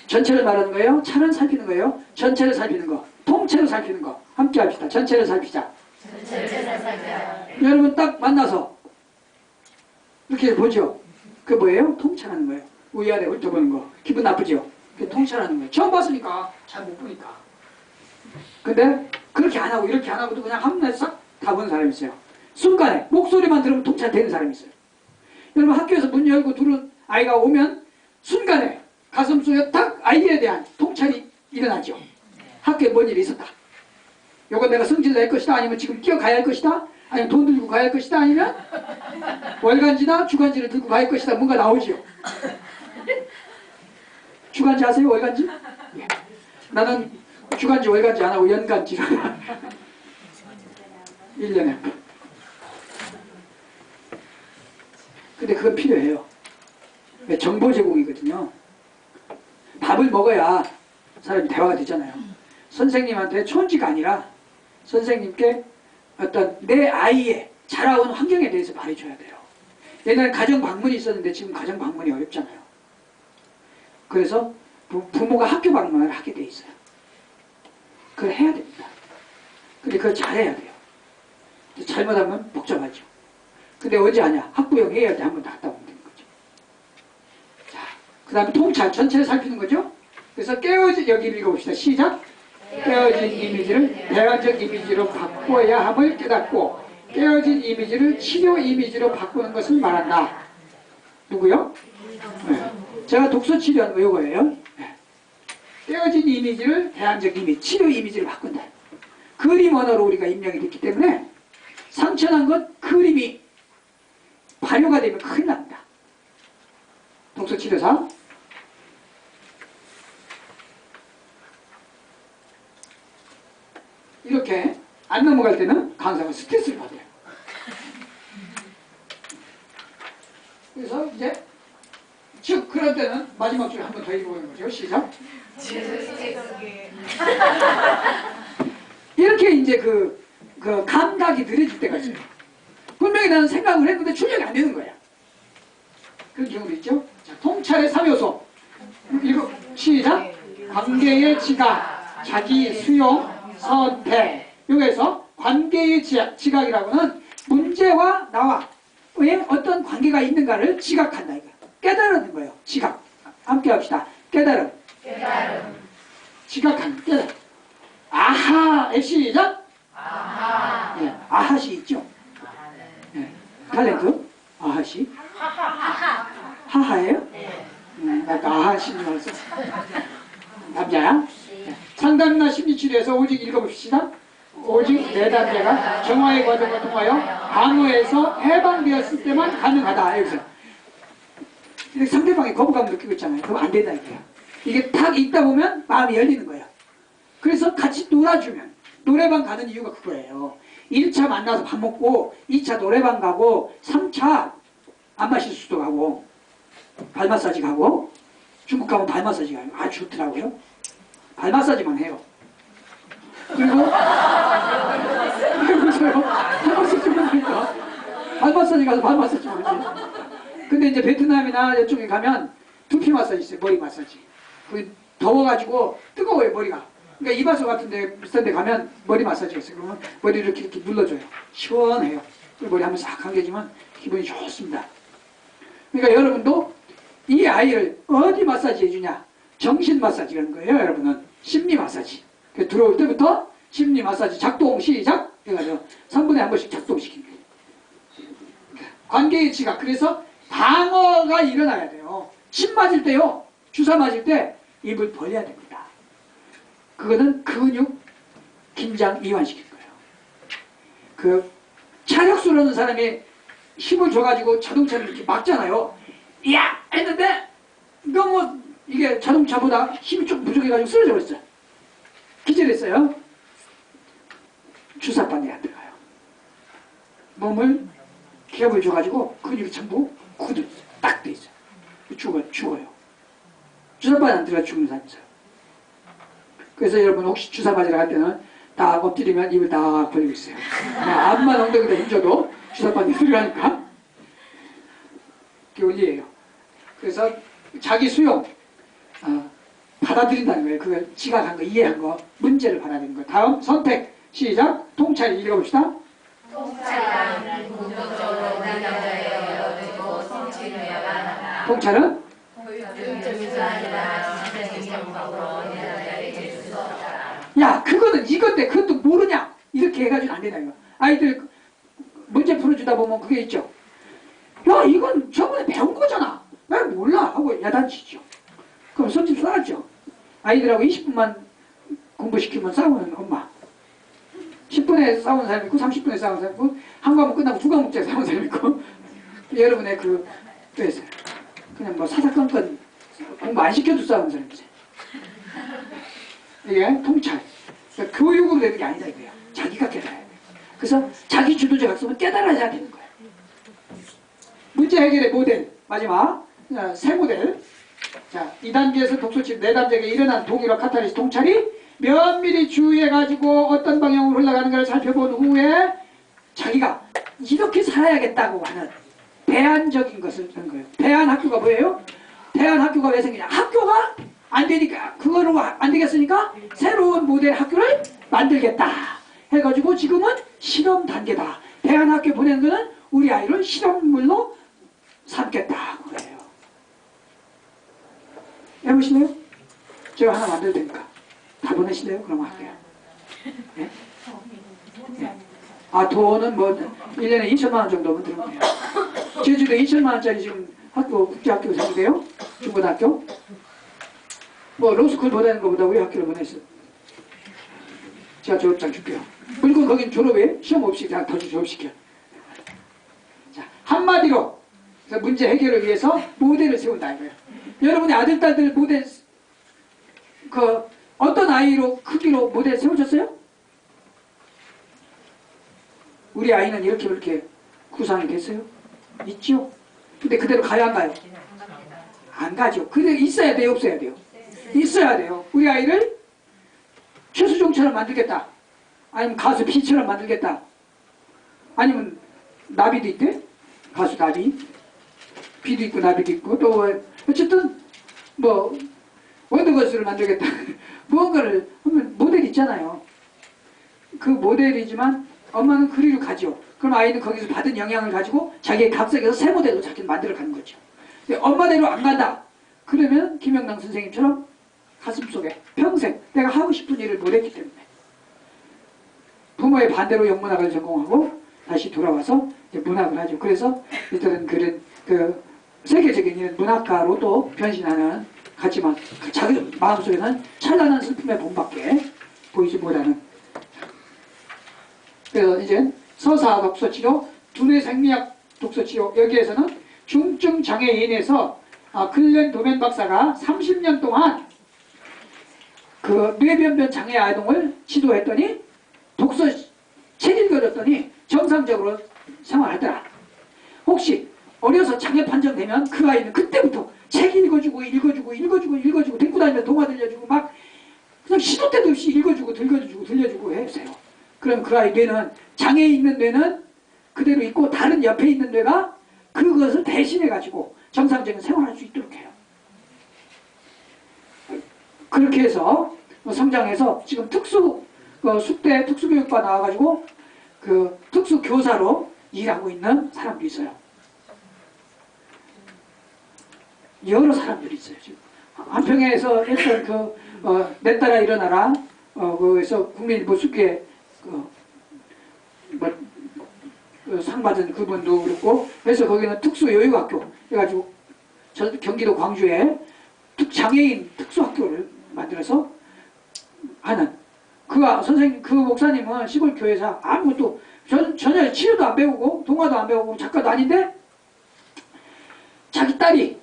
S1: 전체를 말하는 거예요. 차를 살피는 거예요. 전체를 살피는 거. 통째로 살피는 거. 함께 합시다. 전체를 살피자. 전체를 살펴요. 여러분 딱 만나서 이렇게 보죠. 그게 뭐예요? 통찰하는 거예요. 위아래 훑어보는 거. 기분 나쁘죠? 그게 통찰하는 거예요. 처음 봤으니까 잘 못 보니까. 근데 그렇게 안 하고 이렇게 안 하고도 그냥 한눈에 싹 다 본 사람이 있어요. 순간에 목소리만 들으면 통찰되는 사람이 있어요. 여러분 학교에서 문 열고 들은 아이가 오면 순간에 가슴속에 딱 아이에 대한 통찰이 일어나죠. 학교에 뭔 일이 있었다. 요건 내가 성질 낼 것이다. 아니면 지금 뛰어가야 할 것이다. 아니면 돈 들고 가야 할 것이다. 아니면 월간지나 주간지를 들고 가야 할 것이다. 뭔가 나오지요. 주간지 아세요? 월간지? 예. 나는 주간지 월간지 안 하고 연간지 1년에. 근데 그건 필요해요. 정보 제공이거든요. 밥을 먹어야 사람이 대화가 되잖아요. 선생님한테 촌지가 아니라 선생님께 어떤 내 아이의 자라온 환경에 대해서 말해줘야 돼요. 옛날에 가정 방문이 있었는데 지금 가정 방문이 어렵잖아요. 그래서 부모가 학교 방문을 하게 돼 있어요. 그걸 해야 됩니다. 근데 그걸 잘해야 돼요. 잘못하면 복잡하죠. 근데 언제 하냐? 학부형 해야 돼. 한 번 다 갔다 오면 되는 거죠. 자, 그 다음에 통찰 전체를 살피는 거죠. 그래서 깨어진, 여기 읽어봅시다. 시작. 깨어진 이미지를 대화적 이미지로 바꿔야 함을 깨닫고 깨어진 이미지를 치료 이미지로 바꾸는 것을 말한다. 누구요? 네. 제가 독서 치료하는 거 이거예요. 네. 깨어진 이미지를 대안적 이미지, 치료 이미지로 바꾼다. 그림 언어로 우리가 입력이 됐기 때문에 상처난 것 그림이 발효가 되면 큰일 납니다. 독서 치료사. 이렇게 안 넘어갈 때는 강사가 스트레스를 받아요. 그래서 이제 즉 그럴 때는 마지막 줄 한 번 더 읽어보는 거죠. 시작. 이렇게 이제 그 감각이 느려질 때가 있어요. 분명히 나는 생각을 했는데 출력이 안 되는 거야. 그런 경우도 있죠. 자, 통찰의 3요소. 읽어. 시작. 관계의 지각, 자기 수용, 선택. 여기에서 관계의 지각이라고는 문제와 나와의 어떤 관계가 있는가를 지각한다. 이거. 깨달는 거예요. 지각. 함께 합시다. 깨달음. 지각하는 깨달음. 아하. 시작. 아하. 예, 아하시 있죠. 예, 탤런트. 아하시. 하하예요? 나 아하시인 줄 알았어. 남자야? 예. 상담이나 심리치료에서 오직 읽어봅시다. 오직 내담자가 정화의 과정을 통하여 방어에서 해방되었을 때만 가능하다. 여기서 이렇게 상대방이 거부감을 느끼고 있잖아요. 그럼 안 된다 이거야. 이게 탁 읽다 보면 마음이 열리는 거예요. 그래서 같이 놀아주면 노래방 가는 이유가 그거예요. 1차 만나서 밥 먹고 2차 노래방 가고 3차 안 마실 수도 가고 발 마사지 가고 중국 가면 발 마사지 가요. 아 좋더라고요. 발 마사지만 해요. 그리고 발 마사지 가서 발 마사지만 해요. 근데 이제 베트남이나 이쪽에 가면 두피 마사지 있어요. 머리 마사지. 그 더워가지고 뜨거워요 머리가. 그러니까 이발소 같은 데 비싼 데 가면 머리 마사지가 있어요. 그러면 머리를 이렇게 눌러줘요. 시원해요. 머리 한번 싹 감겨주면 기분이 좋습니다. 그러니까 여러분도 이 아이를 어디 마사지 해주냐? 정신 마사지 하는 거예요. 여러분은 심리 마사지. 들어올 때부터 심리 마사지 작동 시작 해가지고 3분에 한 번씩 작동시킵니다. 관계의 지각. 그래서 방어가 일어나야 돼요. 침 맞을 때요. 주사 맞을 때 입을 벌려야 됩니다. 그거는 근육 긴장 이완시킬 거예요. 그 차력수로는 사람이 힘을 줘가지고 자동차를 이렇게 막잖아요. 야! 했는데 너무 이게 자동차보다 힘이 좀 부족해가지고 쓰러져 버렸어요. 기절했어요. 주사바늘이 안 들어가요. 몸을 기압을 줘가지고 근육이 전부 굳어 딱 돼 있어요. 죽어요. 주사바늘 안 들어가 죽는 사람이 있어요. 그래서 여러분 혹시 주사 맞으러 갈 때는 딱 엎드리면 입을 딱 벌리고 있어요. 앞만 엉덩이다 힘줘도 주사바늘이 들어가니까 그게 원리예요. 그래서 자기 수용 받아들인다는 거예요. 그걸 지각한 거, 이해한 거, 문제를 받아들이는 거. 다음 선택 시작. 통찰 읽어봅시다.
S2: 통찰은 긍정적으로 우리 남자의 열어주고 성취되어야 한다.
S1: 통찰은 야 그거는 이건데 그것도 모르냐 이렇게 해가지고는 안 된다 이거. 아이들 문제 풀어주다 보면 그게 있죠. 야, 이건 저번에 배운 거잖아. 나 몰라 하고 야단치죠. 그럼 손집 싸죠. 아이들하고 20분만 공부시키면 싸우는 엄마. 10분에 싸우는 사람 있고 30분에 싸우는 사람 있고 한 과목 끝나고 두 과목째 싸우는 사람 있고 여러분의 그 그냥 뭐 사사건건 공부 안 시켜도 싸우는 사람이지. 이게 통찰. 그러니까 교육으로 되는 게 아니다 이거야. 자기가 깨달아야 돼. 그래서 자기 주도적 학습은 깨달아야 되는 거야. 문제 해결의 모델 마지막 세 모델. 자, 2단계에서 독소침, 4단계에 일어난 동일화 카타리스 통찰이 면밀히 주의해가지고 어떤 방향으로 흘러가는 걸 살펴본 후에 자기가 이렇게 살아야겠다고 하는 대안적인 것을 하는 거예요. 대안학교가 뭐예요? 대안학교가 왜 생기냐? 학교가 안 되니까, 그거로 안 되겠으니까 새로운 모델 학교를 만들겠다 해가지고 지금은 실험 단계다. 대안학교 보내는 거는 우리 아이를 실험물로 삼겠다 그거예요. 해보실래요? 제가 하나 만들 테니까 다 보내실래요? 그럼 할게요. 네? 네. 아, 돈은 뭐 1년에 2천만 원 정도면 들으면 돼요. 제주도에 2천만 원짜리 지금 학교, 국제학교 생기대요? 중고등학교? 뭐 로스쿨 보내는 것보다 우리 학교를 보냈어요. 제가 졸업장 줄게요. 물론 거긴 졸업에 시험 없이 그냥 더 졸업시켜. 자, 한마디로 문제 해결을 위해서 모델을 세운다 이거예요. 여러분의 아들, 딸들 모델 어떤 아이로 크기로 모델 세우셨어요? 우리 아이는 이렇게 구상이 됐어요? 있죠? 근데 그대로 가야 안 가요? 안 가죠. 그대로 있어야 돼요? 없어야 돼요? 있어야 돼요. 우리 아이를 최수종처럼 만들겠다. 아니면 가수 피처럼 만들겠다. 아니면 나비도 있대? 가수 나비. 비도 있고 나비도 있고 또 어쨌든 뭐 원더걸스를 만들겠다. 무언가를 하면 모델 있잖아요. 그 모델이지만 엄마는 그리로 가죠. 그럼 아이는 거기서 받은 영향을 가지고 자기의 각색에서 새 모델로 자기는 만들어가는 거죠. 근데 엄마대로 안 간다. 그러면 김영남 선생님처럼 가슴속에 평생 내가 하고 싶은 일을 못했기 때문에 부모의 반대로 영문학을 전공하고 다시 돌아와서 이제 문학을 하죠. 그래서 이들은 그런 세계적인 이런 문학가로 또 변신하는 같지만 자기 마음속에는 찬란한 슬픔의 봄밖에 보이지 못하는. 그래서 이제 서사 독서치료, 두뇌 생리학 독서치료 여기에서는 중증 장애인에서 글렌 도멘 박사가 30년 동안 그 뇌변변 장애 아동을 지도했더니 독서 책 읽어줬더니 정상적으로 생활하더라. 혹시 어려서 장애 판정되면 그 아이는 그때부터 책 읽어주고 데리고 다니면서 동화 들려주고 막 그냥 시도 때도 없이 읽어주고 들려주고 해주세요. 그럼 그 아이 뇌는 장애 있는 뇌는 그대로 있고 다른 옆에 있는 뇌가 그것을 대신해가지고 정상적인 생활할 수 있도록 해요. 그렇게 해서 성장해서 지금 숙대 특수교육과 나와가지고 그 특수교사로 일하고 있는 사람도 있어요. 여러 사람들이 있어요. 지금 한평에서 했던 내 딸아 일어나라 거기서 국민일보 숙회 상 받은 그분도 그렇고 그래서 거기는 특수요육학교 해가지고 경기도 광주에 장애인 특수학교를 만들어서 하는 선생님 그 목사님은 시골 교회에서 아무것도 전혀 치료도 안 배우고 동화도 안 배우고 작가도 아닌데 자기 딸이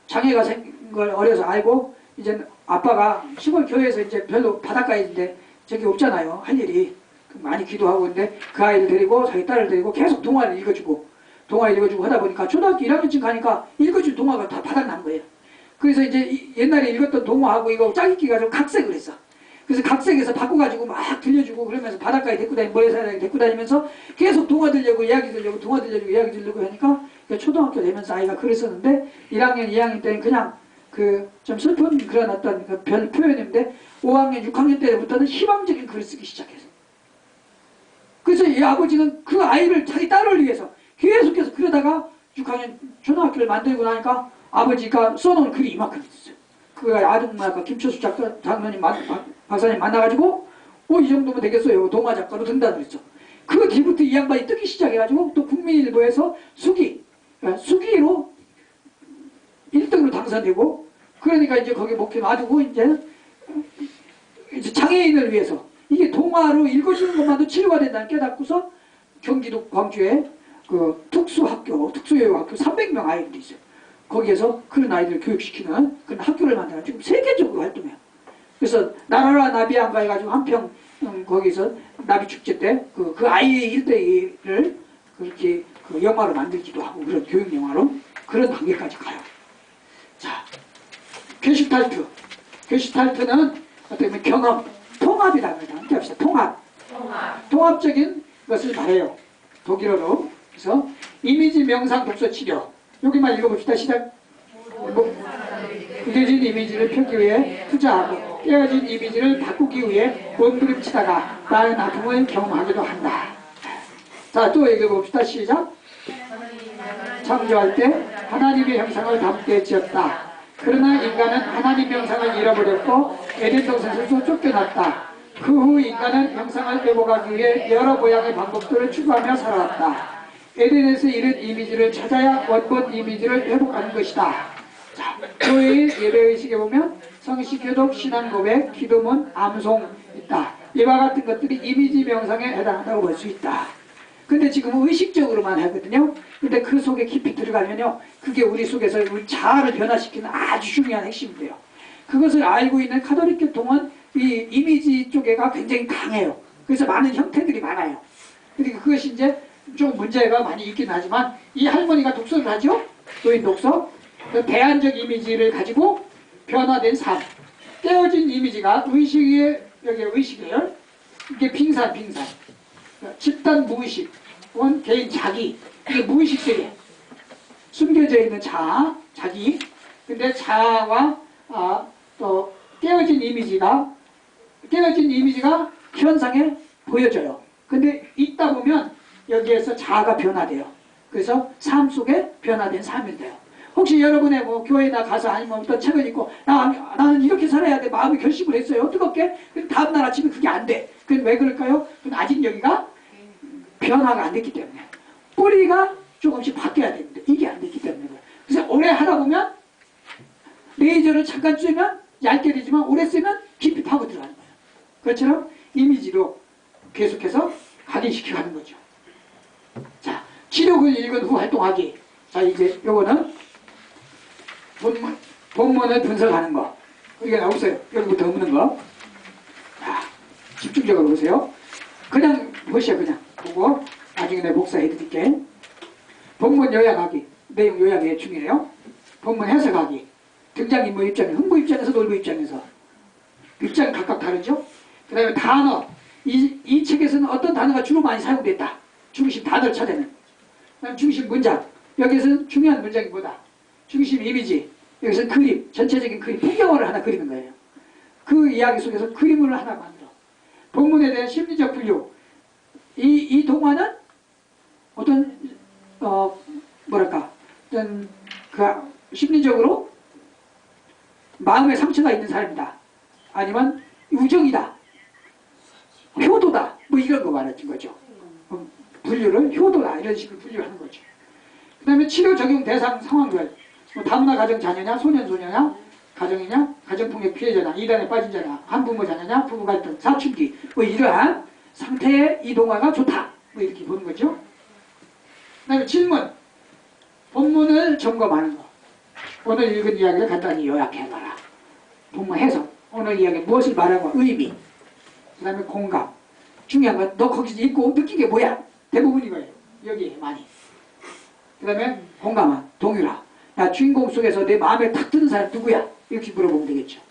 S1: 장애가 생긴 걸 어려서 알고 이제 아빠가 시골 교회에서 이제 별로 바닷가에 있는데 저기 없잖아요. 할 일이 많이 기도하고 있는데 그 아이를 데리고 자기 딸을 데리고 계속 동화를 읽어주고 하다 보니까 초등학교 1학년쯤 가니까 읽어준 동화가 다 바닥난 거예요. 그래서 이제 옛날에 읽었던 동화하고 이거 짝짓기 가지고 각색을 했어. 그래서 각색해서 바꿔가지고 막 들려주고 그러면서 바닷가에 데리고 다니고 모래사장에 데리고 다니면서 계속 동화 들려고 이야기 들려고 동화 들려주고 이야기 들려고 하니까 초등학교 되면서 아이가 그랬었는데 1학년 2학년 때는 그냥 좀 슬픈 그런 어떤 별 표현인데 5학년 6학년 때부터는 희망적인 글을 쓰기 시작해서 그래서 이 아버지는 그 아이를 자기 딸을 위해서 계속해서 그러다가 6학년 초등학교를 만들고 나니까 아버지가 써놓은 글이 이만큼 있어요. 그 아동문학가 김철수 장로님 박사님 만나가지고 이 정도면 되겠어요. 동화 작가로 든다 그랬죠. 그 뒤부터 이 양반이 뜨기 시작해가지고 또 국민일보에서 수기로 1등으로 당선되고, 그러니까 이제 거기 목표 놔두고 이제 장애인을 위해서 이게 동화로 읽어주는 것만도 치료가 된다는 깨닫고서 경기도 광주에 그 특수학교, 특수요양학교 300명 아이들이 있어요. 거기에서 그런 아이들을 교육시키는 그런 학교를 만들어 지금 세계적으로 활동해요. 그래서 나라라 나비안가 해가지고 한평 거기서 나비축제 때 그 아이의 일대기를 그렇게 그 영화로 만들기도 하고, 그런 교육 영화로 그런 단계까지 가요. 자, 게슈탈트는 어떻게 보면 경험, 통합이라고 해요. 함께 합시다. 통합적인 것을 말해요. 독일어로. 그래서 이미지 명상 독서 치료. 여기만 읽어봅시다. 시작. 굳어진 이미지를 펴기 위해 투자하고 깨어진 이미지를 바꾸기 위해 몸부림치다가 많은 아픔을 경험하기도 한다. 자, 또 읽어봅시다. 시작. 창조할 때 하나님의 형상을 담게 지었다. 그러나 인간은 하나님의 형상을 잃어버렸고 에덴 동산에서 쫓겨났다. 그 후 인간은 형상을 회복하기 위해 여러 모양의 방법들을 추구하며 살아왔다. 에덴에서 이런 이미지를 찾아야 원본 이미지를 회복하는 것이다. 자, 교회의 예배의식에 보면 성식, 교독, 신앙 고백, 기도문, 암송 있다. 이와 같은 것들이 이미지 명상에 해당한다고 볼 수 있다. 근데 지금 의식적으로만 하거든요. 근데 그 속에 깊이 들어가면요, 그게 우리 속에서 우리 자아를 변화시키는 아주 중요한 핵심이 돼요. 그것을 알고 있는 카톨릭 교통은 이 이미지 쪽에가 굉장히 강해요. 그래서 많은 형태들이 많아요. 그러니까 그것이 이제 좀 문제가 많이 있긴 하지만, 이 할머니가 독서를 하죠. 노인 독서. 그 대안적 이미지를 가지고 변화된 삶. 깨어진 이미지가 의식의, 여기 의식이에요. 이게 빙산. 집단 무의식, 혹은 개인 자기. 이게 무의식들이에요. 숨겨져 있는 자기. 근데 자아와 또 깨어진 이미지가 현상에 보여져요. 근데 있다 보면 여기에서 자아가 변화돼요. 그래서 삶 속에 변화된 삶이 돼요. 혹시 여러분의 뭐 교회나 가서 아니면 어떤 책을 읽고 나는 이렇게 살아야 돼 마음이 결심을 했어요. 뜨겁게. 근데 다음날 아침에 그게 안 돼. 그건 왜 그럴까요? 그건 아직 여기가 변화가 안 됐기 때문에. 뿌리가 조금씩 바뀌어야 되는데 이게 안 됐기 때문에. 그래서 오래 하다 보면 레이저를 잠깐 쬐면 얇게 되지만 오래 쓰면 깊이 파고 들어가는 거예요. 그것처럼 이미지로 계속해서 각인시켜가는 거죠. 자, 치료글 읽은 후 활동하기. 자, 이제 요거는 본문을 분석하는 거. 이게 없어요. 여기부터 없는 거. 자, 집중적으로 보세요. 그냥 보시죠. 그냥 보고 나중에 내가 복사해 드릴게. 본문 요약하기. 내용 요약이 중요해요. 본문 해석하기. 등장인물 입장, 흥부 입장에서 놀부 입장에서. 입장이 각각 다르죠. 그 다음에 단어. 이 책에서는 어떤 단어가 주로 많이 사용됐다. 중심 단어를 찾아내는. 그 다음에 중심 문장. 여기서는 중요한 문장이 뭐다. 중심 이미지. 여기서 그림. 전체적인 그림. 풍경화를 하나 그리는 거예요. 그 이야기 속에서 그림을 하나 만들어. 본문에 대한 심리적 분류. 이 동화는 어떤 뭐랄까 어떤 그 심리적으로 마음에 상처가 있는 사람이다. 아니면 우정이다. 효도다. 뭐 이런 거 말하는 거죠. 분류를 효도다. 이런 식으로 분류하는 거죠. 그 다음에 치료 적용 대상 상황별. 뭐 다문화 가정 자녀냐, 소년소녀냐, 가정이냐, 가정폭력 피해자냐, 이단에 빠진 자냐, 한부모 자녀냐, 부부 갈등, 사춘기. 뭐 이러한 상태의 이 동화가 좋다. 뭐 이렇게 보는 거죠. 그 다음에 질문. 본문을 점검하는 거. 오늘 읽은 이야기를 간단히 요약해봐라. 본문 해석. 오늘 이야기 무엇을 말하고 의미. 그 다음에 공감. 중요한 건 너 거기서 읽고 느낀 게 뭐야? 대부분 이거예요. 여기에 많이. 그 다음에 공감한 동유라. 야, 주인공 속에서 내 마음에 탁 드는 사람 누구야? 이렇게 물어보면 되겠죠.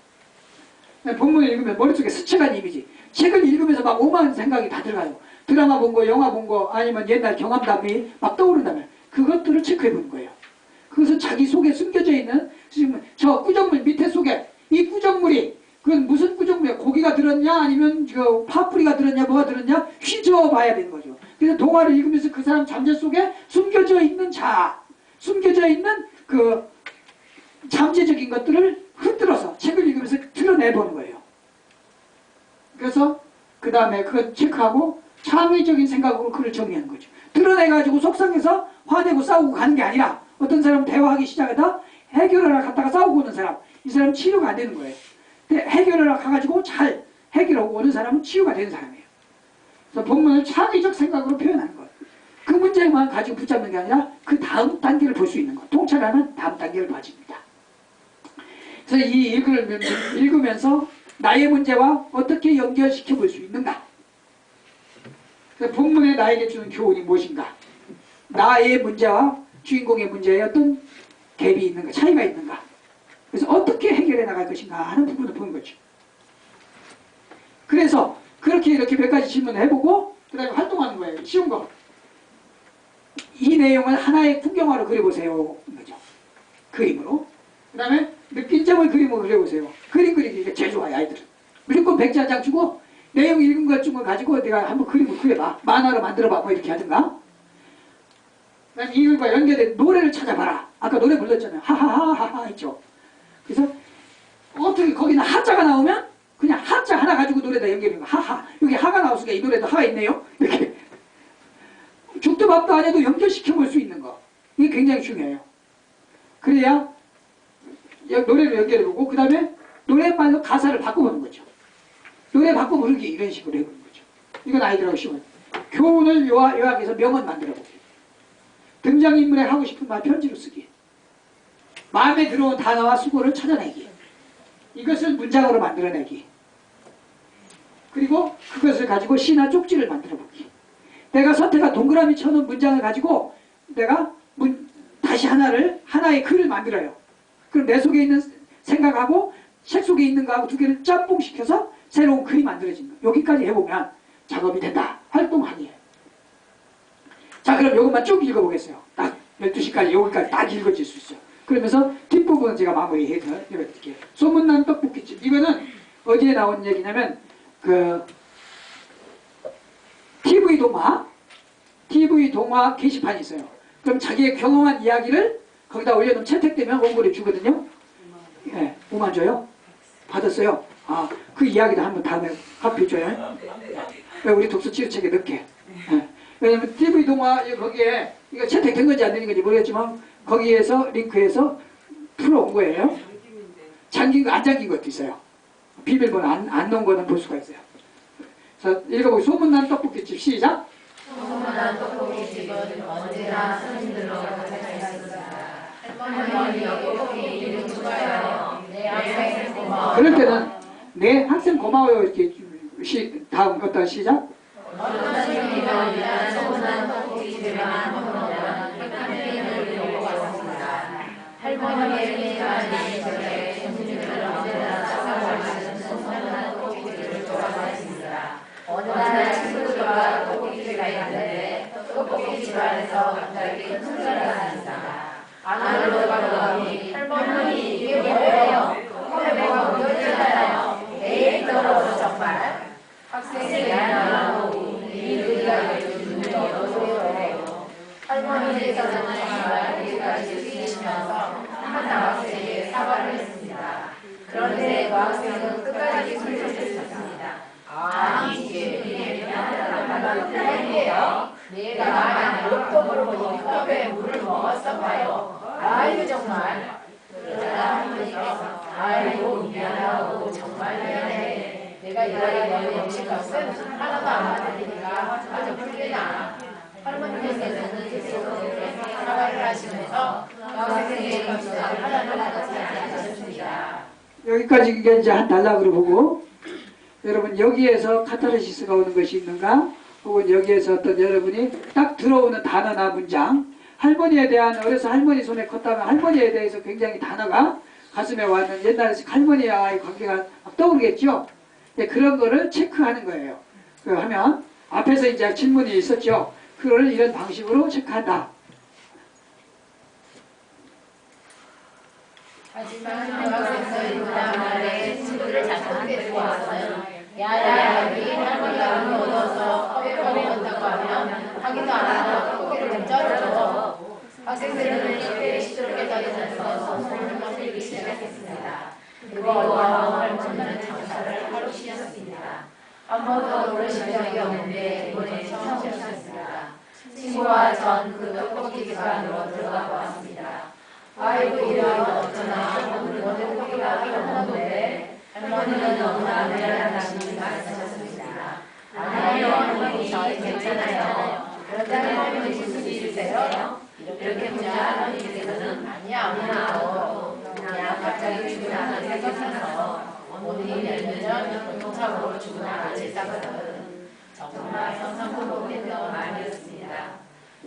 S1: 본문을 읽으면 머릿속에 스쳐간 이미지. 책을 읽으면서 막 오만 생각이 다 들어가요. 드라마 본 거, 영화 본 거, 아니면 옛날 경험담이 막 떠오른다면 그것들을 체크해 보는 거예요. 그것은 자기 속에 숨겨져 있는 저 구정물 밑에 속에 이 구정물이 그건 무슨 구정물이야? 고기가 들었냐? 아니면 저 파뿌리가 들었냐? 뭐가 들었냐? 휘저어봐야 되는 거죠. 그래서 동화를 읽으면서 그 사람 잠재 속에 숨겨져 있는 자아, 숨겨져 있는 그 잠재적인 것들을 흔들어서 책을 읽으면서 드러내보는 거예요. 그래서 그 다음에 그거 체크하고 창의적인 생각으로 글을 정리하는 거죠. 드러내가지고 속상해서 화내고 싸우고 가는 게 아니라 어떤 사람은 대화하기 시작하다 해결하러 갔다가 싸우고 오는 사람, 이 사람은 치료가 안 되는 거예요. 근데 해결하러 가가지고 잘 해결하고 오는 사람은 치유가 되는 사람이에요. 그래서 본문을 창의적 생각으로 표현하는 거예요. 그 문제만 가지고 붙잡는 게 아니라 그 다음 단계를 볼 수 있는 거. 통찰하는 다음 단계를 봐줍니다. 그래서 이 글을 읽으면서 나의 문제와 어떻게 연결시켜 볼 수 있는가? 본문에 나에게 주는 교훈이 무엇인가? 나의 문제와 주인공의 문제에 어떤 갭이 있는가, 차이가 있는가? 그래서 어떻게 해결해 나갈 것인가 하는 부분을 보는 거죠. 그래서 그렇게 이렇게 몇 가지 질문을 해보고 그 다음에 활동하는 거예요. 쉬운 거. 이 내용을 하나의 풍경화로 그려보세요. 거죠. 그림으로. 그 다음에 느낀 점을 그림으로 그려보세요. 그림 그리기가 제일 좋아요. 아이들은. 무조건 백지 한 장 주고 내용 읽은 것 중을 가지고 내가 한번 그림을 그려봐. 만화로 만들어봐. 뭐 이렇게 하든가. 그 다음에 이글과 연결된 노래를 찾아봐라. 아까 노래 불렀잖아요. 하하하하하 했죠. 그래서 어떻게 거기는 하자가 나오면 그냥 하자 하나 가지고 노래다 연결하는 거. 하하. 여기 하가 나왔으니까 이 노래도 하가 있네요. 이렇게. 죽도 밥도 안 해도 연결시켜 볼 수 있는 거. 이게 굉장히 중요해요. 그래야 노래를 연결해보고 그 다음에 노래말로 가사를 바꿔보는 거죠. 노래 바꿔 부르기 이런 식으로 해보는 거죠. 이건 아이들하고 쉬워요. 교훈을 요약해서 명언 만들어보기. 등장인물에 하고 싶은 말 편지로 쓰기. 마음에 들어온 단어와 수고를 찾아내기. 이것을 문장으로 만들어내기. 그리고 그것을 가지고 시나 쪽지를 만들어보기. 내가 선택한 동그라미 쳐놓은 문장을 가지고 내가 다시 하나의 글을 만들어요. 그럼 내 속에 있는 생각하고 책 속에 있는 거하고 두 개를 짬뽕시켜서 새로운 글이 만들어진다. 여기까지 해보면 작업이 된다. 활동하기에. 자, 그럼 이것만 쭉 읽어보겠어요. 딱 12시까지 여기까지 딱 읽어질 수 있어요. 그러면서 뒷부분은 제가 마무리해서 읽어드릴게요. 소문난 떡볶이집. 이거는 어디에 나온 얘기냐면 TV 동화 게시판이 있어요. 그럼 자기의 경험한 이야기를 거기다 올려놓으면 채택되면 원고를 주거든요. 네, 5만 줘요? 받았어요? 아, 그 이야기도 한번 다음에 합해줘요. 우리 독서치료책에 넣게. 네. 왜냐면 TV 동화 거기에 이거 채택된 건지 안 되는 건지 모르겠지만 거기에서 링크해서 풀어온 거예요. 잠긴 거, 안 잠긴 것도 있어요. 비밀번호 안 넣은 거는 볼 수가 있어요. 자, 읽어보고 소문난 떡볶이집 시작.
S2: 소문난 떡볶이집은 언제나 손님들로 가득 있습니다. 할머니 여기 떡볶이 이름 좋아요. 내 학생 고마워요.
S1: 그럴 때는 내 학생 고마워요 이렇게 다음 어떤 시작.
S2: 어떤 손님이면 일단 소문난 떡볶이집에만 방문하면 햇감님을 보고 왔습니다. 할머니의 생일만이 저에 손님들을 언제나 찾아오시는 소문난 떡볶이집을 좋아하셨습니다. 어느 날 친구들과 떡볶이집에 갔는데 떡볶이집 안에서 갑자기 큰 소리가 났습니다. 안으로 들어가보니 할머니 이게 뭐예요? 컵에 뭐가 묻어있잖아요. 에이 더러워 정말. 학생이 나하고 이 누리가 요즘 눈이 어두워요. 할머니께서는 정말 여기까지 쓰시면서 한 남학생에게 사과를 했습니다. 그런데 그 학생은 끝까지 소리를 쳤습니다. 이게 미안하다는 말이에요. 내가 만약 목동으로 보니 컵에 물을 먹었어 봐요. 아유 정말. 그러다 할머니께서 아이고 미안하고 정말 미안해. 내가 이번에 너의 음식값은 하나도 안 받으니까 아주 풀리나. 할머니께서는 계속 사과를 하시면서 학생의 값을 하나도 받지 않으셨습니다.
S1: 여기까지 이게 이제 한 단락으로 보고 여러분 여기에서 카타르시스가 오는 것이 있는가? 혹은 여기에서 어떤 여러분이 딱 들어오는 단어나 문장 할머니에 대한 어려서 할머니 손에 컸다면 할머니에 대해서 굉장히 단어가 가슴에 와는 옛날에 할머니와의 관계가 막 떠오르겠죠? 네, 그런 거를 체크하는 거예요. 하면 앞에서 이제 질문이 있었죠? 그걸 이런 방식으로 체크한다.
S2: 하지만 학생들이 그 다음날에 친구를 잠깐 데리고 와서는 야야 여기 할머니가 운이 얻어서 컵에 먹었다고 하면 하기도 안 하고 떡볶이를 좀 쩔어줘. 학생들은 쉽게 시끄럽게 다니면서 손을 떠들기 시작했습니다. 그리고 할머니는 장사를 하루 쉬었습니다. 한 번도 그러신 적이 없는데 이번에 처음 오셨습니다. 친구와 전 그 떡볶이 집안으로 들어가 보았습니다. 아이고 이런 어쩌나 오늘 떡볶이가 필요한데 할머니는 너무나 미안하다니 말씀하셨습니다. 아니요 할머니 괜찮아요. 그런데 할머니 무슨 일이세요? 이렇게 묻자 할머니께서는 아니야 그냥 갑자기 죽으라는 생각이 나서 어머니 몇 년 교통사고로 죽은 아버지 있다거든. 정말 상상도 말이었습니다.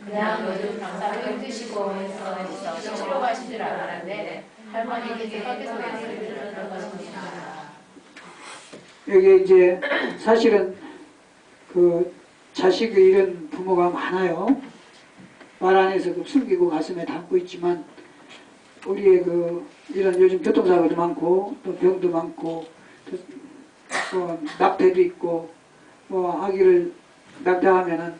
S2: 그냥 요즘 병사를 힘드시고 해서 치료 가신 줄 알았는데 할머니께서 밖에서 소리를 들었던 것입니다.
S1: 여기 이제 사실은 그 자식을 잃은 부모가 많아요. 말 안에서도 숨기고 가슴에 담고 있지만 우리의 그 이런 요즘 교통사고도 많고 또 병도 많고 또 낙태도 있고 뭐 아기를 낙태하면은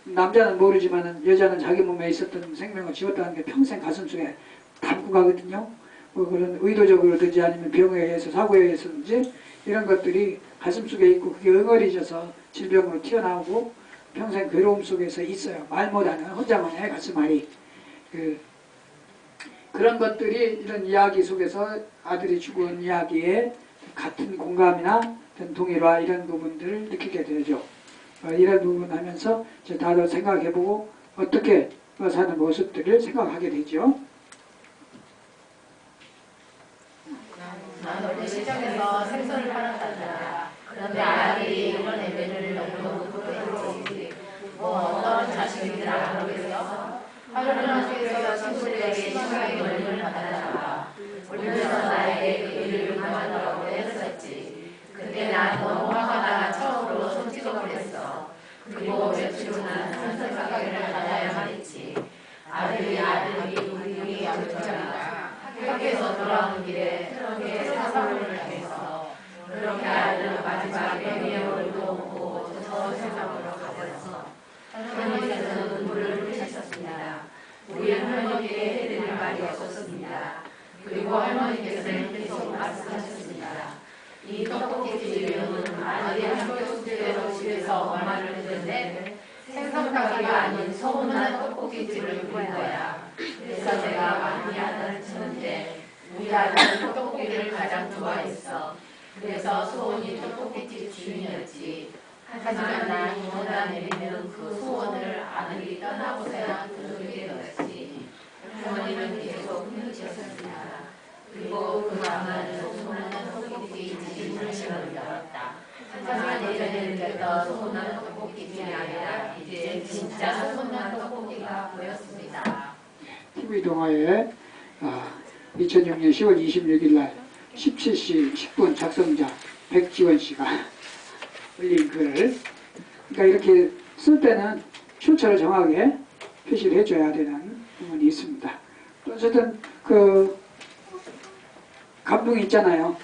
S1: 남자는 모르지만은 여자는 자기 몸에 있었던 생명을 지웠다는 게 평생 가슴속에 담고 가거든요. 뭐 그런 의도적으로든지 아니면 병에 의해서 사고에 의해서든지 이런 것들이 가슴속에 있고 그게 응어리져서 질병으로 튀어나오고 평생 괴로움 속에서 있어요. 말 못하는 혼자만의 가슴앓이. 그런 것들이 이런 이야기 속에서 아들이 죽은 이야기에 같은 공감이나 동일화 이런 부분들을 느끼게 되죠. 이런 부분 하면서 다들 생각해보고 어떻게 사는 모습들을 생각하게 되죠.
S2: 난 원래 시장에서 생선을 팔았단다. 그런데 아들이 이번 애매를 너무너무 부끄러워했지. 뭐 어떤 자식인지 알아보겠어? 하루는 친구들에게 시간의 연락을 받아라. 울면서 나에게 그 일을 그만두라고 했었지. 그때 난 너무 화가 나 처음으로 손 찍어버렸어. 그리고 며칠 후 난 산설 가게를 받아야만 했지. 아들이 우리 아버지가 학교에서 돌아오는 길에 트럭에 사고를 당해서 그렇게 아들은 마지막에 미역을 먹고 저 세상으로 가버렸어. 할머니께서는 눈물을 흘리셨습니다. 우리 할머니에게 해드릴 말이 없었습니다. 그리고 할머니께서는 계속 말씀하셨습니다. 이 떡볶이집은 아들이 학교 숙제로 집에서 엄마를 했는데 생선가게가 아닌 소문난 떡볶이집을 부른 거야. 그래서 내가 많이 아들을 치는데 우리 아들은 떡볶이를 가장 좋아했어. 그래서 소원이 떡볶이집 주인이었지. 하지만 난 원한 내리는 그 소원을 아들이 떠나고서야 들어주게 되었지. 할머니는 계속 힘드셨습니다. 그리고 그 다음은 소문난 떡볶이집이 문을 열었다. 하지만 예전에 느꼈던 소문난 떡볶이집이 아니라 이제 진짜 소문난 떡볶이가 보였습니다.
S1: TV 동화에 2006년 10월 26일 날 17시 10분 작성자 백지원 씨가 올린 글을 그러니까 이렇게 쓸 때는 출처를 정확하게 표시를 해줘야 되는 부분이 있습니다. 또 어쨌든 그 감동이 있잖아요.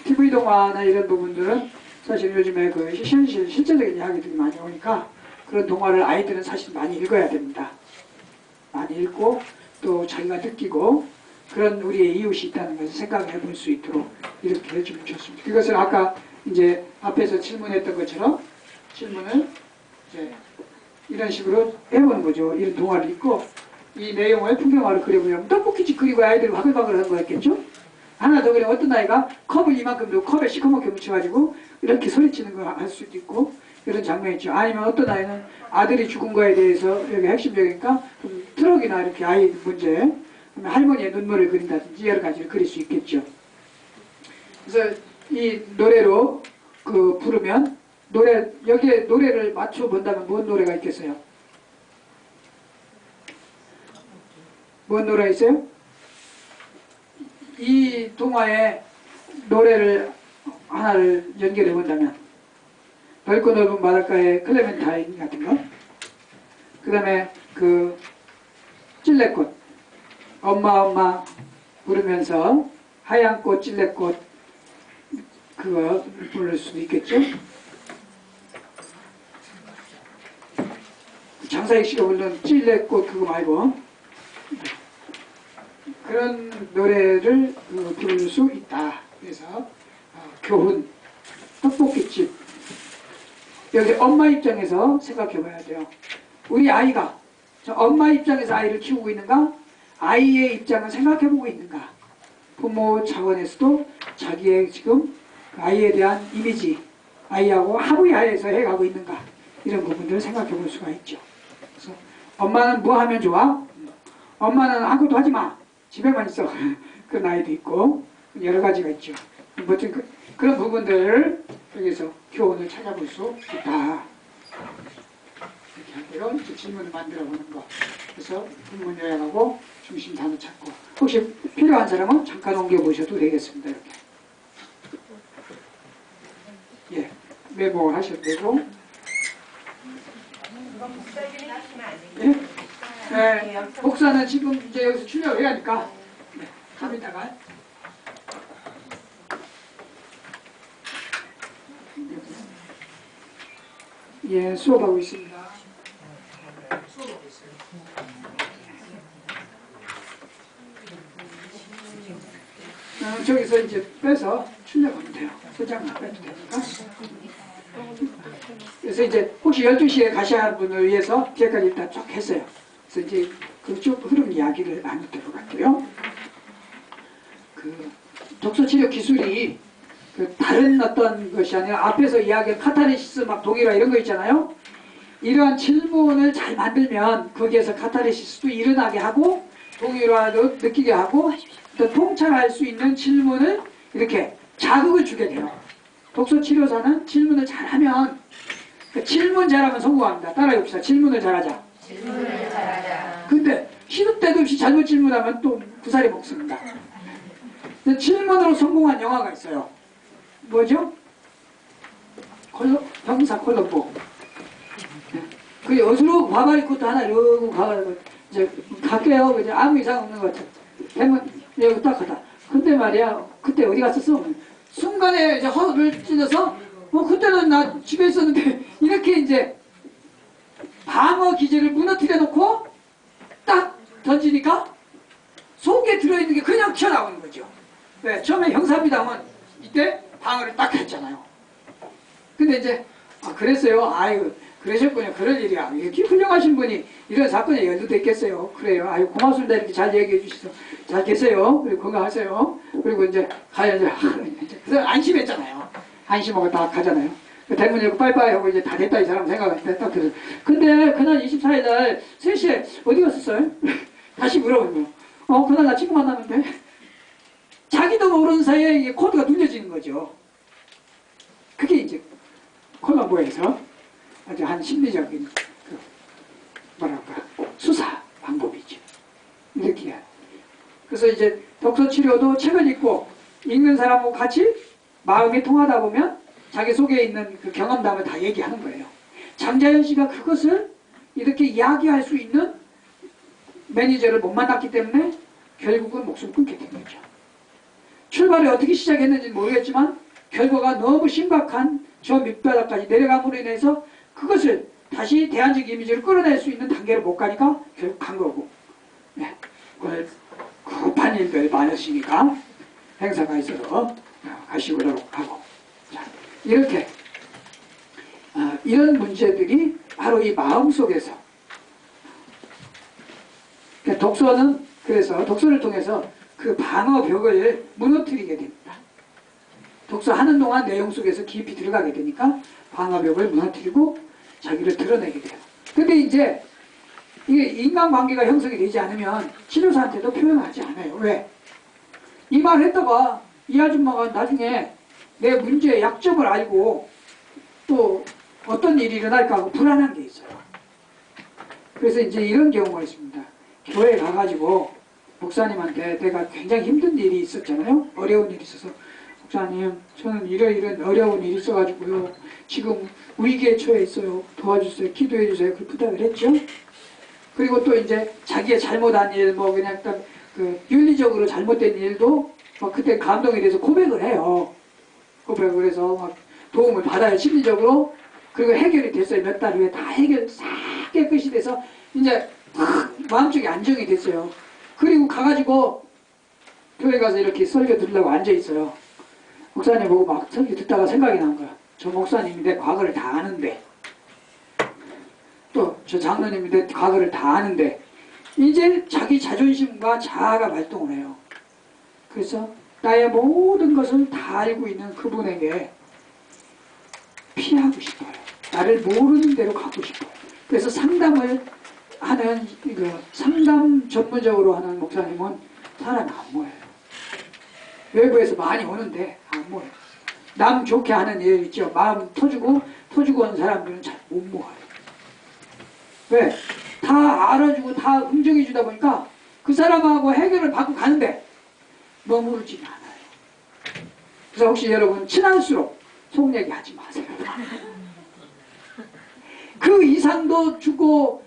S1: TV 동화나 이런 부분들은 사실 요즘에 그 현실 실제적인 이야기들이 많이 오니까 그런 동화를 아이들은 사실 많이 읽어야 됩니다. 많이 읽고 또 자기가 느끼고 그런 우리의 이웃이 있다는 것을 생각해 볼 수 있도록 이렇게 해주면 좋습니다. 그것을 아까 이제 앞에서 질문했던 것처럼 질문을 이제 이런 식으로 해보는 거죠. 이런 동화를 읽고 이 내용을 풍경화로 그려보면 떡볶이집 그리고 아이들이 바글바글 한 거였겠죠? 하나 더 그리고 어떤 아이가 컵을 이만큼 넣고 컵에 시커멓게 묻혀가지고 이렇게 소리치는 거 할 수도 있고 이런 장면이 있죠. 아니면 어떤 아이는 아들이 죽은 거에 대해서 여기 핵심적이니까 트럭이나 이렇게 아이 문제 할머니의 눈물을 그린다든지 여러 가지를 그릴 수 있겠죠. 그래서 이 노래로 그 부르면 여기에 노래를 맞춰 본다면 뭔 노래가 있겠어요? 뭔 노래가 있어요? 이 동화에 노래를 하나를 연결해 본다면 넓고 넓은 바닷가의 클레멘타인 같은 거, 그 다음에 그 찔레꽃, 엄마 부르면서 하얀 꽃 찔레꽃 그거 부를 수도 있겠죠. 장사익 씨가 부르는 찔레꽃 그거 말고 그런 노래를 부를 수 있다. 그래서 교훈, 떡볶이집. 여기 엄마 입장에서 생각해 봐야 돼요. 우리 아이가 엄마 입장에서 아이를 키우고 있는가? 아이의 입장을 생각해 보고 있는가? 부모 차원에서도 자기의 지금 아이에 대한 이미지, 아이하고 합의하에서 해가고 있는가? 이런 부분들을 생각해 볼 수가 있죠. 그래서 엄마는 뭐 하면 좋아? 엄마는 아무것도 하지 마. 집에만 있어. 그런 아이도 있고 여러 가지가 있죠. 아무튼 그런 부분들을 여기서 교훈을 찾아볼 수 있다. 이렇게 할게요. 질문을 만들어 보는 거. 그래서 본문 요약하고 중심 단어 찾고. 혹시 필요한 사람은 잠깐 옮겨 보셔도 되겠습니다. 이렇게. 예, 메모 하셔도 되고. 예? 네, 복사는 지금 이제 여기서 출력해야 하니까. 네, 좀 이따가. 예, 수업하고 있습니다. 수업하고 있어요. 저기서 이제 빼서 출력하면 돼요. 소장만 빼도 되니까. 그래서 이제 혹시 12시에 가셔야 하는 분을 위해서 뒤에까지 일단 쭉 했어요. 그래서 이제 그쪽 흐름 이야기를 나누도록 할게요. 그 독서치료 기술이 다른 어떤 것이 아니라 앞에서 이야기한 카타르시스 막 동일화 이런 거 있잖아요. 이러한 질문을 잘 만들면 거기에서 카타르시스도 일어나게 하고 동일화도 느끼게 하고 또 통찰할 수 있는 질문을 이렇게 자극을 주게 돼요. 독서치료사는 질문을 잘하면 질문 잘하면 성공합니다. 따라해 봅시다. 질문을 잘하자.
S2: 질문을 잘하자.
S1: 근데 시도 때도 없이 잘못 질문하면 또 구사리 먹습니다. 질문으로 성공한 영화가 있어요. 뭐죠? 형사 콜럼보. 그 여수로 바바리코트 하나 이러고 가가지고 이제 갈게요. 이제 아무 이상 없는 것 같아. 되면 여기 딱 하다. 근데 말이야, 그때 어디 갔었어? 순간에 이제 허를 찔러서 그때는 나 집에 있었는데 이렇게 이제 방어 기제를 무너뜨려 놓고 딱 던지니까 속에 들어있는 게 그냥 튀어나오는 거죠. 왜? 처음에 형사입니다만 이때 방어를 딱 했잖아요. 근데 이제 그랬어요. 아유 그러셨군요. 그럴 일이야. 이렇게 훌륭하신 분이 이런 사건에 연루됐겠어요. 그래요. 아유 고맙습니다. 이렇게 잘 얘기해 주셔서 잘 계세요. 그리고 건강하세요. 그리고 이제 가야 이제 그래서 안심했잖아요. 안심하고 다 가잖아요. 대문 열고 빠이빠이 하고 이제 다 됐다 이 사람 생각을 딱 들어서. 근데 그날 24일 날 3시에 어디 갔었어요? 다시 물어보는 거예요. 그날 나 친구 만났는데 자기도 모르는 사이에 이게 코드가 눌려지는 거죠. 그게 이제 콜럼보에서 아주 한 심리적인 뭐랄까 수사 방법이죠. 이렇게 해야. 그래서 이제 독서 치료도 책을 읽고 읽는 사람하고 같이 마음이 통하다 보면 자기 속에 있는 그 경험담을 다 얘기하는 거예요. 장자연 씨가 그것을 이렇게 이야기할 수 있는 매니저를 못 만났기 때문에 결국은 목숨 끊게 된 거죠. 출발이 어떻게 시작했는지는 모르겠지만 결과가 너무 심각한 저 밑바닥까지 내려감으로 인해서 그것을 다시 대안적 이미지를 끌어낼 수 있는 단계로 못 가니까 결국 간 거고. 네. 그걸 급한 일들 많으시니까 행사가 있어서 가시고라고 하고. 자, 이렇게 이런 문제들이 바로 이 마음속에서 독서는 그래서 독서를 통해서 그 방어벽을 무너뜨리게 됩니다. 독서하는 동안 내용 속에서 깊이 들어가게 되니까 방어벽을 무너뜨리고 자기를 드러내게 돼요. 근데 이제 이게 인간관계가 형성이 되지 않으면 치료사한테도 표현하지 않아요. 왜? 이 말을 했다가 이 아줌마가 나중에 내 문제의 약점을 알고 또 어떤 일이 일어날까 하고 불안한 게 있어요. 그래서 이제 이런 경우가 있습니다. 교회에 가가지고 목사님한테 내가 굉장히 힘든 일이 있었잖아요. 어려운 일이 있어서 목사님 저는 이런 어려운 일이 있어가지고요. 지금 위기에 처해 있어요. 도와주세요. 기도해 주세요. 그 부탁을 했죠. 그리고 또 이제 자기의 잘못한 일, 뭐 그냥 그 윤리적으로 잘못된 일도 막 그때 감동이 돼서 고백을 해요. 고백을 해서 막 도움을 받아요. 심리적으로. 그리고 해결이 됐어요. 몇 달 후에 다 해결 싹 깨끗이 돼서 이제 마음속에 안정이 됐어요. 그리고 가가지고 교회 가서 이렇게 설교 들으려고 앉아 있어요. 목사님 보고 막 설교 듣다가 생각이 난 거야. 저 목사님이 내 과거를 다 아는데, 또 저 장로님이 내 과거를 다 아는데, 이제 자기 자존심과 자아가 발동을 해요. 그래서 나의 모든 것을 다 알고 있는 그분에게 피하고 싶어요. 나를 모르는 대로 가고 싶어요. 그래서 상담을 하는, 상담 전문적으로 하는 목사님은 사람이 안 모여요. 외부에서 많이 오는데 안 모여요. 남 좋게 하는 일 있죠. 마음 터주고 온 사람들은 잘 못 모아요. 왜? 다 알아주고 다 긍정해 주다 보니까 그 사람하고 해결을 받고 가는데 머무르지는 않아요. 그래서 혹시 여러분 친할수록 속 얘기하지 마세요. 그 이상도 주고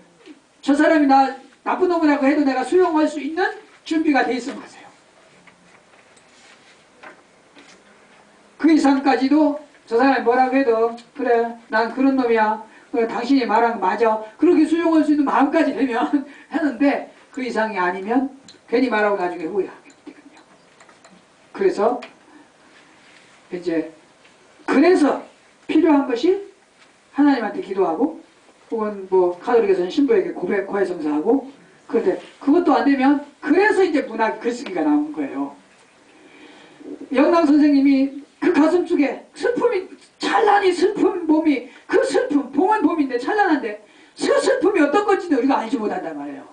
S1: 저 사람이 나 나쁜 놈이라고 해도 내가 수용할 수 있는 준비가 돼 있으면 하세요. 그 이상까지도 저 사람이 뭐라고 해도 그래 난 그런 놈이야, 그래, 당신이 말한 거 맞아, 그렇게 수용할 수 있는 마음까지 되면 하는데 그 이상이 아니면 괜히 말하고 나중에 후회하게 되거든요. 그래서 이제 그래서 필요한 것이 하나님한테 기도하고 혹은 뭐 가톨릭에서는 신부에게 고백, 고해성사하고, 그런데 그것도 안 되면 그래서 이제 문학 글쓰기가 나온 거예요. 영랑 선생님이 그 가슴 속에 슬픔이 찬란히 슬픈 봄이, 그 슬픔 봄은 봄인데 찬란한데 그 슬픔이 어떤 건지는 우리가 알지 못한단 말이에요.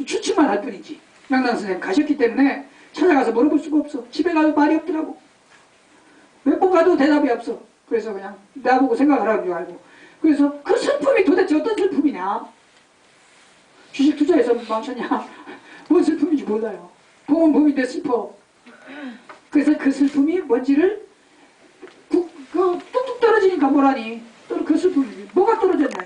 S1: 추측만 할 뿐이지. 영랑 선생님 가셨기 때문에 찾아가서 물어볼 수가 없어. 집에 가도 말이 없더라고. 몇 번 가도 대답이 없어. 그래서 그냥 나보고 생각하라는 줄 알고. 그래서 그 슬픔이 도대체 어떤 슬픔이냐? 주식 투자해서 망쳤냐? 뭔 슬픔인지 몰라요. 봄은 봄인데 슬퍼. 그래서 그 슬픔이 뭔지를 뚝뚝 떨어지니까 뭐라니? 그 슬픔이 뭐가 떨어졌나요?